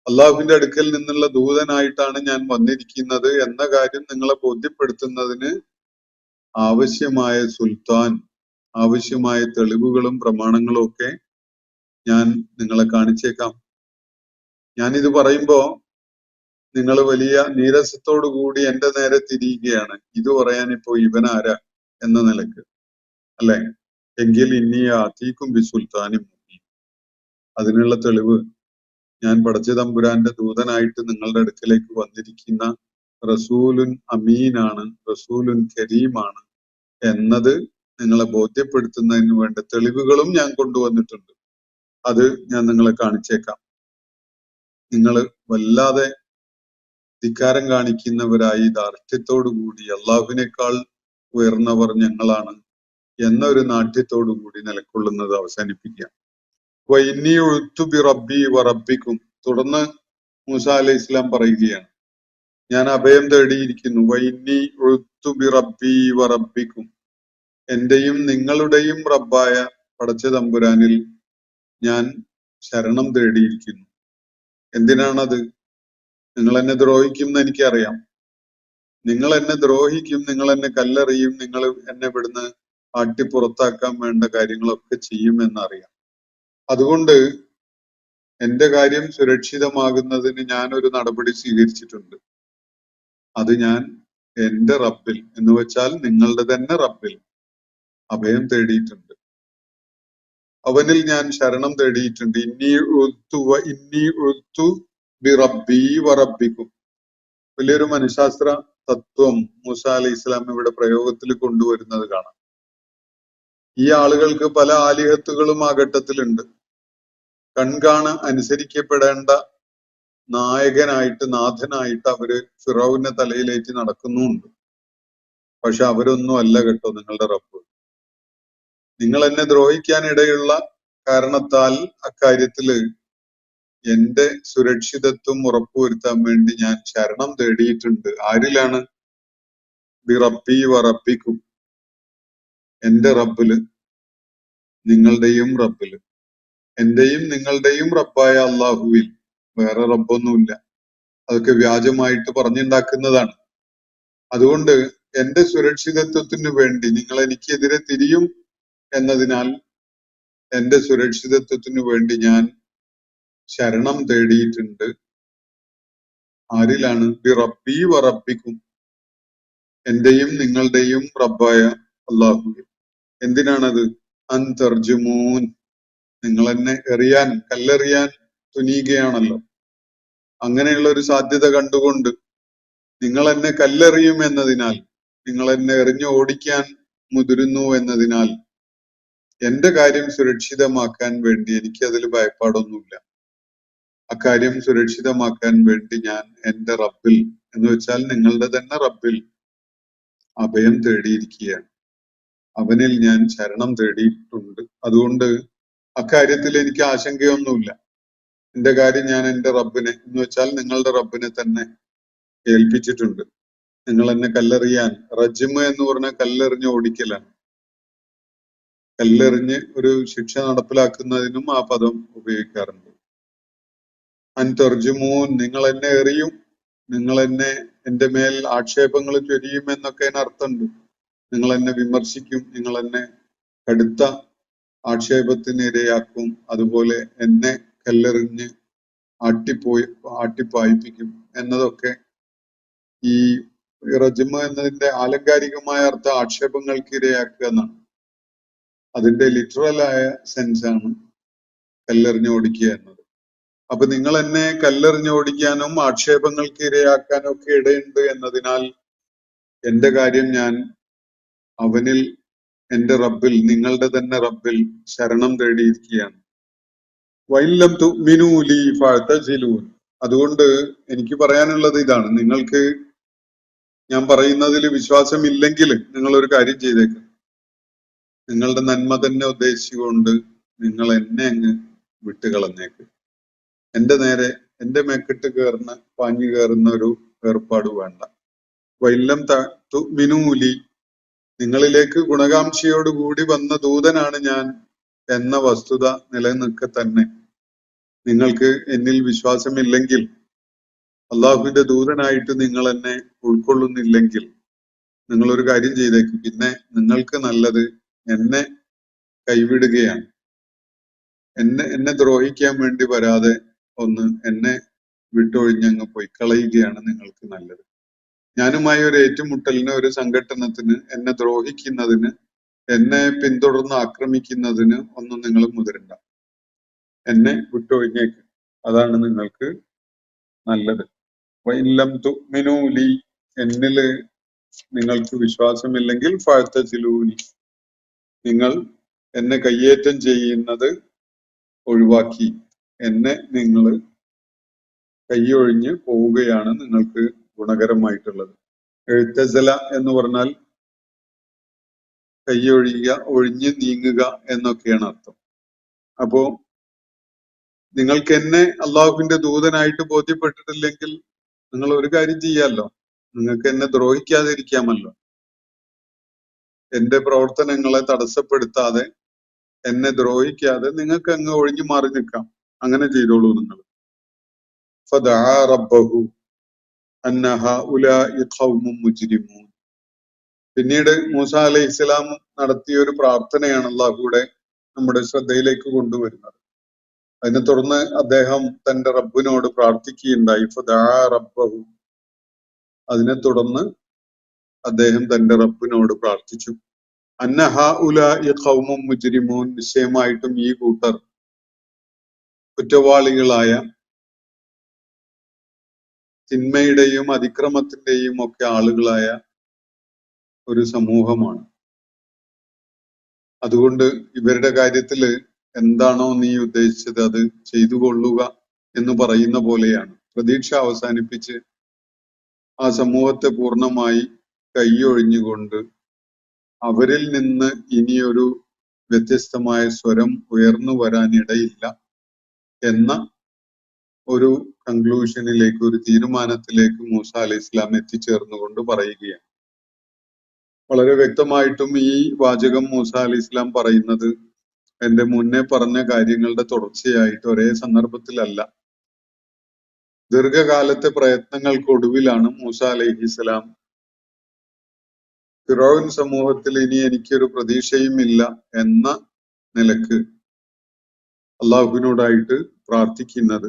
അള്ളാഹുവിന്റെ അടുക്കൽ നിന്നുള്ള ദൂതനായിട്ടാണ് ഞാൻ വന്നിരിക്കുന്നത് എന്ന കാര്യം നിങ്ങളെ ബോധ്യപ്പെടുത്തുന്നതിന് ആവശ്യമായ സുൽത്താൻ, ആവശ്യമായ തെളിവുകളും പ്രമാണങ്ങളും ഒക്കെ ഞാൻ നിങ്ങളെ കാണിച്ചേക്കാം. ഞാനിത് പറയുമ്പോ നിങ്ങൾ വലിയ നീരസത്തോടു കൂടി എന്റെ നേരെ തിരിയുകയാണ്, ഇത് പറയാൻ ഇപ്പോ ഇവനാരാ എന്ന നിലക്ക്, അല്ലെ? എങ്കിൽ ഇന്നി ആതീകും ബിസുൽത്താനിൻ മുബീൻ, അതിനുള്ള തെളിവ് ഞാൻ പടച്ച തമ്പുരാന്റെ ദൂതനായിട്ട് നിങ്ങളുടെ അടുക്കലേക്ക് വന്നിരിക്കുന്ന റസൂലുൻ അമീനാണ്, റസൂലുൻ കരീമാണ് എന്നത് നിങ്ങളെ ബോധ്യപ്പെടുത്തുന്നതിന് വേണ്ട തെളിവുകളും ഞാൻ കൊണ്ടുവന്നിട്ടുണ്ട്. അത് ഞാൻ നിങ്ങളെ കാണിച്ചേക്കാം. നിങ്ങൾ വല്ലാതെ ധിക്കാരം കാണിക്കുന്നവരായി ധാർഷ്ട്യത്തോടു കൂടി അള്ളാഹുവിനേക്കാൾ ഉയർന്നവർ ഞങ്ങളാണ് എന്നൊരു നാട്യത്തോടു കൂടി നിലകൊള്ളുന്നത് അവസാനിപ്പിക്കുക. വൈന്നി ഉഴുത്തു ബി റബ്ബി വ റബ്ബിക്കും. തുടർന്ന് മൂസ അലൈഹി ഇസ്ലാം പറയുകയാണ്, ഞാൻ അഭയം തേടിയിരിക്കുന്നു. വൈന്നി ഉഴുത്തു ബി റബ്ബി വ റബ്ബിക്കും, എന്റെയും നിങ്ങളുടെയും റബ്ബായ പടച്ച തമ്പുരാനിൽ ഞാൻ ശരണം തേടിയിരിക്കുന്നു. എന്തിനാണത്? നിങ്ങൾ എന്നെ ദ്രോഹിക്കും എന്ന് എനിക്കറിയാം. നിങ്ങൾ എന്നെ ദ്രോഹിക്കും, നിങ്ങൾ എന്നെ കല്ലെറിയും, നിങ്ങൾ എന്നെ ഇവിടുന്ന് ആട്ടിപ്പുറത്താക്കാൻ വേണ്ട കാര്യങ്ങളൊക്കെ ചെയ്യുമെന്നറിയാം. അതുകൊണ്ട് എന്റെ കാര്യം സുരക്ഷിതമാകുന്നതിന് ഞാനൊരു നടപടി സ്വീകരിച്ചിട്ടുണ്ട്. അത് ഞാൻ എന്റെ റബ്ബിൽ എന്ന് വെച്ചാൽ നിങ്ങളുടെ തന്നെ റബ്ബിൽ അഭയം തേടിയിട്ടുണ്ട്. അവനിൽ ഞാൻ ശരണം തേടിയിട്ടുണ്ട്. ഇന്നി ഉഴുത്തു ബി റബ്ബി വ റബ്ബിക്കും. വലിയൊരു മനഃശാസ്ത്ര തത്വം മൂസ അലൈഹി ഇസ്ലാം ഇവിടെ പ്രയോഗത്തിൽ കൊണ്ടുവരുന്നത് കാണാം. ഈ ആളുകൾക്ക് പല ആലിഹത്തുകളും ആ ഘട്ടത്തിലുണ്ട്. കൺകാണ അനുസരിക്കപ്പെടേണ്ട നായകനായിട്ട്, നാഥനായിട്ട് അവര് ഫിറൗവിനെ തലയിലേറ്റി നടക്കുന്നുമുണ്ട്. പക്ഷെ അവരൊന്നും അല്ല കേട്ടോ നിങ്ങളുടെ റബ്ബ്. നിങ്ങൾ എന്നെ ദ്രോഹിക്കാൻ ഇടയുള്ള കാരണത്താൽ അക്കാര്യത്തില് എന്റെ സുരക്ഷിതത്വം ഉറപ്പുവരുത്താൻ വേണ്ടി ഞാൻ ശരണം തേടിയിട്ടുണ്ട്. ആരിലാണ്? ബി റബ്ബി വ റബ്ബിക്കും, എന്റെ റബ്ബില്, നിങ്ങളുടെയും റബ്ബില്. എന്റെയും നിങ്ങളുടെയും റബ്ബായ അള്ളാഹുവിൽ. വേറെ റബ്ബൊന്നുമില്ല. അതൊക്കെ വ്യാജമായിട്ട് പറഞ്ഞുണ്ടാക്കുന്നതാണ്. അതുകൊണ്ട് എന്റെ സുരക്ഷിതത്വത്തിന് വേണ്ടി നിങ്ങൾ എനിക്കെതിരെ തിരിയും എന്നതിനാൽ എന്റെ സുരക്ഷിതത്വത്തിന് വേണ്ടി ഞാൻ ശരണം തേടിയിട്ടുണ്ട്. ആരിലാണ്? ബി റബ്ബി വ റബ്ബിക്കും, എന്റെയും നിങ്ങളുടെയും റബ്ബായ അള്ളാഹുവിൽ. എന്തിനാണത്? അൻ തർജുമൂൻ, നിങ്ങൾ എന്നെ എറിയാൻ, കല്ലെറിയാൻ തുനിയുകയാണല്ലോ. അങ്ങനെയുള്ള ഒരു സാധ്യത കണ്ടുകൊണ്ട് നിങ്ങൾ എന്നെ കല്ലെറിയും എന്നതിനാൽ, നിങ്ങൾ എന്നെ എറിഞ്ഞു ഓടിക്കാൻ മുതിരുന്നു എന്നതിനാൽ എന്റെ കാര്യം സുരക്ഷിതമാക്കാൻ വേണ്ടി എനിക്ക് അതിൽ ഭയപ്പാടൊന്നുമില്ല. അക്കാര്യം സുരക്ഷിതമാക്കാൻ വേണ്ടി ഞാൻ എന്റെ റബ്ബിൽ എന്ന് വെച്ചാൽ നിങ്ങളുടെ തന്നെ റബ്ബിൽ അഭയം തേടിയിരിക്കുകയാണ്. അവനിൽ ഞാൻ ശരണം തേടിയിട്ടുണ്ട്. അതുകൊണ്ട് അക്കാര്യത്തിൽ എനിക്ക് ആശങ്കയൊന്നുമില്ല. എന്റെ കാര്യം ഞാൻ എന്റെ റബ്ബിനെ എന്ന് വെച്ചാൽ നിങ്ങളുടെ റബ്ബിനെ തന്നെ ഏൽപ്പിച്ചിട്ടുണ്ട്. നിങ്ങൾ എന്നെ കല്ലെറിയാൻ, റജ്മ് എന്ന് പറഞ്ഞാൽ കല്ലെറിഞ്ഞ് ഓടിക്കലാണ്. കല്ലെറിഞ്ഞ് ഒരു ശിക്ഷ നടപ്പിലാക്കുന്നതിനും ആ പദം ഉപയോഗിക്കാറുണ്ട്. അൻ തർജുമൂൻ, നിങ്ങൾ എന്നെ എറിയും, നിങ്ങൾ എന്നെ, എന്റെ മേൽ ആക്ഷേപങ്ങൾ ചൊരിയും എന്നൊക്കെ അതിനർത്ഥമുണ്ട്. നിങ്ങൾ എന്നെ വിമർശിക്കും, നിങ്ങൾ എന്നെ കടുത്ത ആക്ഷേപത്തിന് ഇരയാക്കും, അതുപോലെ എന്നെ കല്ലെറിഞ്ഞ് ആട്ടിപ്പായിപ്പിക്കും എന്നതൊക്കെ ഈ റജ്മ എന്നതിന്റെ ആലങ്കാരികമായ അർത്ഥം ആക്ഷേപങ്ങൾക്ക് ഇരയാക്കുക എന്നാണ്. അതിന്റെ ലിറ്ററലായ സെൻസാണ് കല്ലെറിഞ്ഞ് ഓടിക്കുക എന്നത്. അപ്പൊ നിങ്ങൾ എന്നെ കല്ലെറിഞ്ഞ് ഓടിക്കാനും ആക്ഷേപങ്ങൾക്ക് ഇരയാക്കാനും ഒക്കെ ഇടയുണ്ട് എന്നതിനാൽ എന്റെ കാര്യം ഞാൻ അവനിൽ, എന്റെ റബ്ബിൽ, നിങ്ങളുടെ തന്നെ റബ്ബിൽ ശരണം തേടിയിരിക്കുകയാണ്. വൈലം തുഅ്മിനൂ ലീ ഫഅ്തസിലൂൻ. അതുകൊണ്ട് എനിക്ക് പറയാനുള്ളത് ഇതാണ്, നിങ്ങൾക്ക് ഞാൻ പറയുന്നതിൽ വിശ്വാസമില്ലെങ്കിൽ നിങ്ങൾ ഒരു കാര്യം ചെയ്തേക്ക്. നിങ്ങളുടെ നന്മ തന്നെ ഉദ്ദേശിച്ചുകൊണ്ട് നിങ്ങൾ എന്നെ അങ്ങ് വിട്ടുകളഞ്ഞേക്ക്. എന്റെ നേരെ, എന്റെ മേക്കിട്ട് പാഞ്ഞു കയറുന്ന ഒരു ഏർപ്പാട് വേണ്ട. വൈലം തുഅ്മിനൂ ലീ, നിങ്ങളിലേക്ക് ഗുണകാംക്ഷയോടുകൂടി വന്ന ദൂതനാണ് ഞാൻ എന്ന വസ്തുത നിലനിൽക്കെ തന്നെ നിങ്ങൾക്ക് എന്നിൽ വിശ്വാസമില്ലെങ്കിൽ, അള്ളാഹുവിന്റെ ദൂതനായിട്ട് നിങ്ങൾ എന്നെ ഉൾക്കൊള്ളുന്നില്ലെങ്കിൽ നിങ്ങൾ ഒരു കാര്യം ചെയ്തേക്കും. പിന്നെ നിങ്ങൾക്ക് നല്ലത് എന്നെ കൈവിടുകയാണ്. എന്നെ ദ്രോഹിക്കാൻ വേണ്ടി വരാതെ ഒന്ന് എന്നെ വിട്ടൊഴിഞ്ഞങ്ങ് പൊയ്ക്കളയുകയാണ് നിങ്ങൾക്ക് നല്ലത്. ഞാനുമായി ഒരു ഏറ്റുമുട്ടലിന്, ഒരു സംഘട്ടനത്തിന്, എന്നെ ദ്രോഹിക്കുന്നതിന്, എന്നെ പിന്തുടർന്ന് ആക്രമിക്കുന്നതിന് ഒന്നും നിങ്ങൾ മുതിരണ്ട. എന്നെ വിട്ടൊഴിഞ്ഞേക്ക്. അതാണ് നിങ്ങൾക്ക് നല്ലത്. വഇല്ലം തുഅ്മിനൂ ലി, എന്നില് നിങ്ങൾക്ക് വിശ്വാസമില്ലെങ്കിൽ ഫഅ്തസിലൂനി, നിങ്ങൾ എന്നെ കയ്യേറ്റം ചെയ്യുന്നത് ഒഴിവാക്കി എന്നെ നിങ്ങൾ കൈയൊഴിഞ്ഞ് പോവുകയാണ് നിങ്ങൾക്ക് ഗുണകരമായിട്ടുള്ളത്. എഴുത്തസല എന്ന് പറഞ്ഞാൽ കൈയൊഴിയുക, ഒഴിഞ്ഞ് നീങ്ങുക എന്നൊക്കെയാണ് അർത്ഥം. അപ്പോ നിങ്ങൾക്ക് എന്നെ അള്ളാഹുവിന്റെ ദൂതനായിട്ട് ബോധ്യപ്പെട്ടിട്ടില്ലെങ്കിൽ നിങ്ങൾ ഒരു കാര്യം ചെയ്യാമല്ലോ, നിങ്ങൾക്ക് എന്നെ ദ്രോഹിക്കാതിരിക്കാമല്ലോ. എന്റെ പ്രവർത്തനങ്ങളെ തടസ്സപ്പെടുത്താതെ, എന്നെ ദ്രോഹിക്കാതെ നിങ്ങൾക്ക് അങ്ങ് ഒഴിഞ്ഞു മാറി നിൽക്കാം. അങ്ങനെ ചെയ്തോളൂ നിങ്ങൾ. ഫദഅ റബ്ബഹു അന്ന ഹഉലാഇ ഖൗമുൻ മുജ്രിമൂൻ. പിന്നീട് മൂസ അലൈഹിസ്സലാം നടത്തിയ ഒരു പ്രാർത്ഥനയാണ് അള്ളാഹുവിടെ നമ്മുടെ ശ്രദ്ധയിലേക്ക് കൊണ്ടുവരുന്നത്. അതിനെ തുടർന്ന് അദ്ദേഹം തന്റെ റബ്ബിനോട് പ്രാർത്ഥിക്കുകയുണ്ടായി. ഫദഅ റബ്ബഹു, അതിനെ തുടർന്ന് അദ്ദേഹം തന്റെ റബ്ബിനോട് പ്രാർത്ഥിച്ചു. അന്ന ഹഉലാഇ ഖൗമുൻ മുജ്രിമൂൻ, നിശ്ചയമായിട്ടും ഈ കൂട്ടർ കുറ്റവാളികളായ, തിന്മയുടെയും അതിക്രമത്തിന്റെയും ഒക്കെ ആളുകളായ ഒരു സമൂഹമാണ്. അതുകൊണ്ട് ഇവരുടെ കാര്യത്തില് എന്താണോ നീ ഉദ്ദേശിച്ചത് അത് ചെയ്തു കൊള്ളുക എന്ന് പറയുന്ന പോലെയാണ്. പ്രതീക്ഷ അവസാനിപ്പിച്ച് ആ സമൂഹത്തെ പൂർണ്ണമായി കൈയൊഴിഞ്ഞുകൊണ്ട് അവരിൽ നിന്ന് ഇനിയൊരു വ്യത്യസ്തമായ സ്വരം ഉയർന്നു വരാനിടയില്ല എന്ന ഒരു കൺക്ലൂഷനിലേക്ക്, ഒരു തീരുമാനത്തിലേക്ക് മൂസ അലൈഹി ഇസ്ലാം എത്തിച്ചേർന്നുകൊണ്ട് പറയുകയാണ്. വളരെ വ്യക്തമായിട്ടും ഈ വാചകം മൂസ അലൈഹി ഇസ്ലാം പറയുന്നത് എന്റെ മുന്നേ പറഞ്ഞ കാര്യങ്ങളുടെ തുടർച്ചയായിട്ട് ഒരേ സന്ദർഭത്തിലല്ല. ദീർഘകാലത്തെ പ്രയത്നങ്ങൾക്കൊടുവിലാണ് മൂസ അലൈഹിസ്സലാം ഫിറഔൻ സമൂഹത്തിൽ ഇനി എനിക്കൊരു പ്രതീക്ഷയും ഇല്ല എന്ന നിലക്ക് അള്ളാഹുവിനോടായിട്ട് പ്രാർത്ഥിക്കുന്നത്.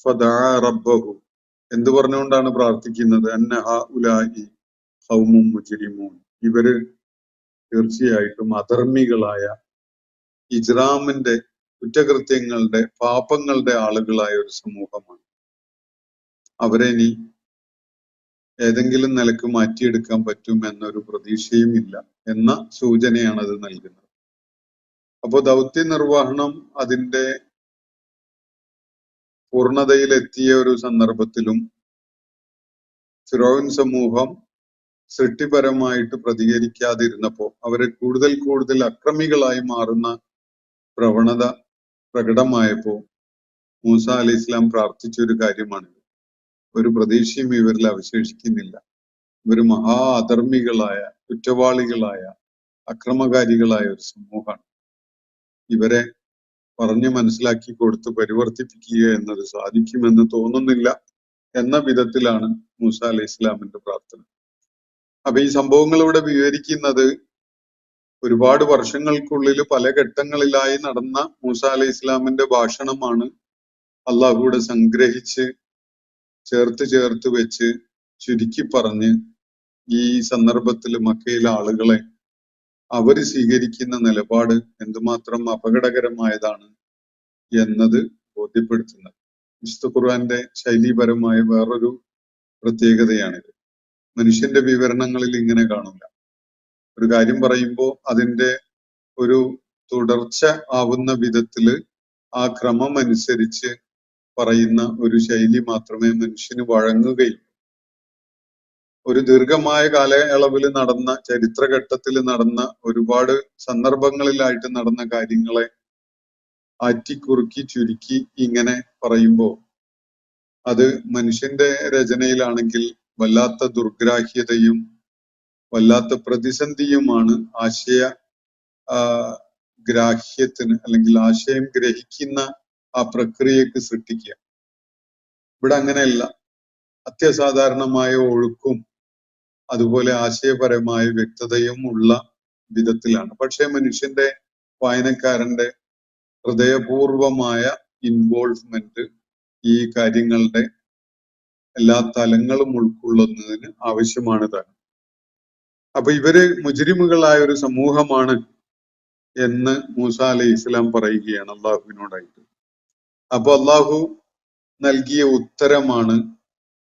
ഫദഅ റബ്ബഹു, എന്ത് പറഞ്ഞുകൊണ്ടാണ് പ്രാർത്ഥിക്കുന്നത്? അന്ന ഹഉലാഇ ഖൗമുൻ മുജ്രിമൂൻ, ഇവര് തീർച്ചയായിട്ടും അധർമ്മികളായ, ഇജ്റാമിന്റെ, കുറ്റകൃത്യങ്ങളുടെ, പാപങ്ങളുടെ ആളുകളായ ഒരു സമൂഹമാണ്. അവരെ ഇനി ഏതെങ്കിലും നിലക്ക് മാറ്റിയെടുക്കാൻ പറ്റും എന്നൊരു പ്രതീക്ഷയും ഇല്ല എന്ന സൂചനയാണ് അത് നൽകുന്നത്. അപ്പോ ദൗത്യ നിർവഹണം അതിന്റെ പൂർണ്ണതയിലെത്തിയ ഒരു സന്ദർഭത്തിലും ഫിറഔൻ സമൂഹം സൃഷ്ടിപരമായിട്ട് പ്രതികരിക്കാതിരുന്നപ്പോ, അവരെ കൂടുതൽ കൂടുതൽ അക്രമികളായി മാറുന്ന പ്രവണത പ്രകടമായപ്പോ മൂസ അലൈഹി ഇസ്ലാം പ്രാർത്ഥിച്ച ഒരു കാര്യമാണ്, ഒരു പ്രതീക്ഷയും ഇവരിൽ അവശേഷിക്കുന്നില്ല, ഇവർ മഹാ അധർമ്മികളായ, കുറ്റവാളികളായ, അക്രമകാരികളായ ഒരു സമൂഹമാണ്, ഇവരെ പറഞ്ഞു മനസ്സിലാക്കി കൊടുത്ത് പരിവർത്തിപ്പിക്കുക എന്നത് സാധിക്കുമെന്ന് തോന്നുന്നില്ല എന്ന വിധത്തിലാണ് മൂസ അലൈഹി ഇസ്ലാമിന്റെ പ്രാർത്ഥന. അപ്പൊ ഈ സംഭവങ്ങൾ ഇവിടെ വിവരിക്കുന്നത് ഒരുപാട് വർഷങ്ങൾക്കുള്ളിൽ പല ഘട്ടങ്ങളിലായി നടന്ന മൂസ അലൈഹി ഇസ്ലാമിന്റെ ഭാഷണമാണ് അള്ളാഹുവിടെ സംഗ്രഹിച്ച് ചേർത്ത് വെച്ച് ചുരുക്കി പറഞ്ഞ് ഈ സന്ദർഭത്തിൽ മക്കയിലെ ആളുകളെ അവര് സ്വീകരിക്കുന്ന നിലപാട് എന്തുമാത്രം അപകടകരമായതാണ് എന്നത് ബോധ്യപ്പെടുത്തുന്നത്. വിശുദ്ധ ഖുർആന്റെ ശൈലീപരമായ വേറൊരു പ്രത്യേകതയാണിത്. മനുഷ്യന്റെ വിവരണങ്ങളിൽ ഇങ്ങനെ കാണില്ല. ഒരു കാര്യം പറയുമ്പോൾ അതിന്റെ ഒരു തുടർച്ച ആവുന്ന വിധത്തില് ആ ക്രമം അനുസരിച്ച് പറയുന്ന ഒരു ശൈലി മാത്രമേ മനുഷ്യന് വഴങ്ങുകയുള്ളൂ. ഒരു ദീർഘമായ കാലയളവിൽ നടന്ന, ചരിത്രഘട്ടത്തിൽ നടന്ന, ഒരുപാട് സന്ദർഭങ്ങളിലായിട്ട് നടന്ന കാര്യങ്ങളെ ആറ്റിക്കുറുക്കി ചുരുക്കി ഇങ്ങനെ പറയുമ്പോൾ അത് മനുഷ്യന്റെ രചനയിലാണെങ്കിൽ വല്ലാത്ത ദുർഗ്രാഹ്യതയും വല്ലാത്ത പ്രതിസന്ധിയുമാണ് ആശയ ഗ്രാഹ്യത്തിന്, അല്ലെങ്കിൽ ആശയം ഗ്രഹിക്കുന്ന ആ പ്രക്രിയക്ക് സൃഷ്ടിക്കുക. ഇവിടെ അങ്ങനെയല്ല. അത്യസാധാരണമായ ഒഴുക്കും അതുപോലെ ആശയപരമായ വ്യക്തതയും ഉള്ള വിധത്തിലാണ്. പക്ഷെ മനുഷ്യന്റെ, വായനക്കാരന്റെ ഹൃദയപൂർവമായ ഇൻവോൾവ്മെന്റ് ഈ കാര്യങ്ങളുടെ എല്ലാ തലങ്ങളും ഉൾക്കൊള്ളുന്നതിന് ആവശ്യമാണ് താൻ. അപ്പൊ ഇവര് മുജ്രിമുകളായ ഒരു സമൂഹമാണ് എന്ന് മൂസ അലൈഹി ഇസ്ലാം പറയുകയാണ് അള്ളാഹുവിനോടായിട്ട്. അപ്പൊ അള്ളാഹു നൽകിയ ഉത്തരമാണ്.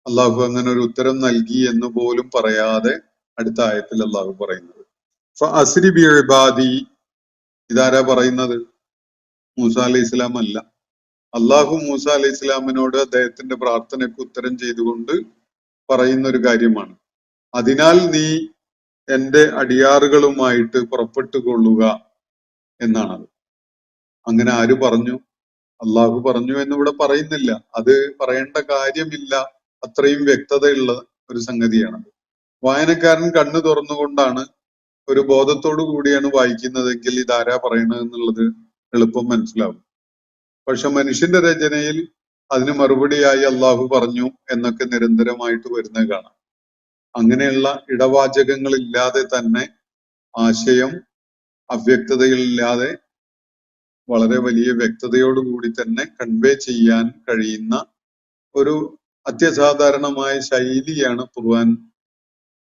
അള്ളാഹു അങ്ങനെ ഒരു ഉത്തരം നൽകി എന്ന് പോലും പറയാതെ അടുത്ത ആയത്തിൽ അള്ളാഹു പറയുന്നത്. അസ്രി ബി ഇബാദി, ഇതാരാ പറയുന്നത്? മൂസ അലൈഹി ഇസ്ലാം അല്ല. അള്ളാഹു മൂസ അലൈഹി ഇസ്ലാമിനോട് അദ്ദേഹത്തിന്റെ പ്രാർത്ഥനയ്ക്ക് ഉത്തരം ചെയ്തുകൊണ്ട് പറയുന്ന ഒരു കാര്യമാണ്. അതിനാൽ നീ എന്റെ അടിയാറുകളുമായിട്ട് പുറപ്പെട്ടു കൊള്ളുക എന്നാണത്. അങ്ങനെ ആര് പറഞ്ഞു? അള്ളാഹു പറഞ്ഞു എന്നിവിടെ പറയുന്നില്ല. അത് പറയേണ്ട കാര്യമില്ല. അത്രയും വ്യക്തതയുള്ള ഒരു സംഗതിയാണ്. വായനക്കാരൻ കണ്ണു തുറന്നുകൊണ്ടാണ്, ഒരു ബോധത്തോടു കൂടിയാണ് വായിക്കുന്നതെങ്കിൽ ഇതാരാ പറയണത് എന്നുള്ളത് എളുപ്പം മനസ്സിലാവും. പക്ഷെ മനുഷ്യന്റെ രചനയിൽ അതിന് മറുപടിയായി അള്ളാഹു പറഞ്ഞു എന്നൊക്കെ നിരന്തരമായിട്ട് വരുന്നത് കാണാം. അങ്ങനെയുള്ള ഇടവാചകങ്ങളില്ലാതെ തന്നെ ആശയം അവ്യക്തതകളില്ലാതെ വളരെ വലിയ വ്യക്തതയോടുകൂടി തന്നെ കൺവേ ചെയ്യാൻ കഴിയുന്ന ഒരു അത്യസാധാരണമായ ശൈലിയാണ് ഖുർആൻ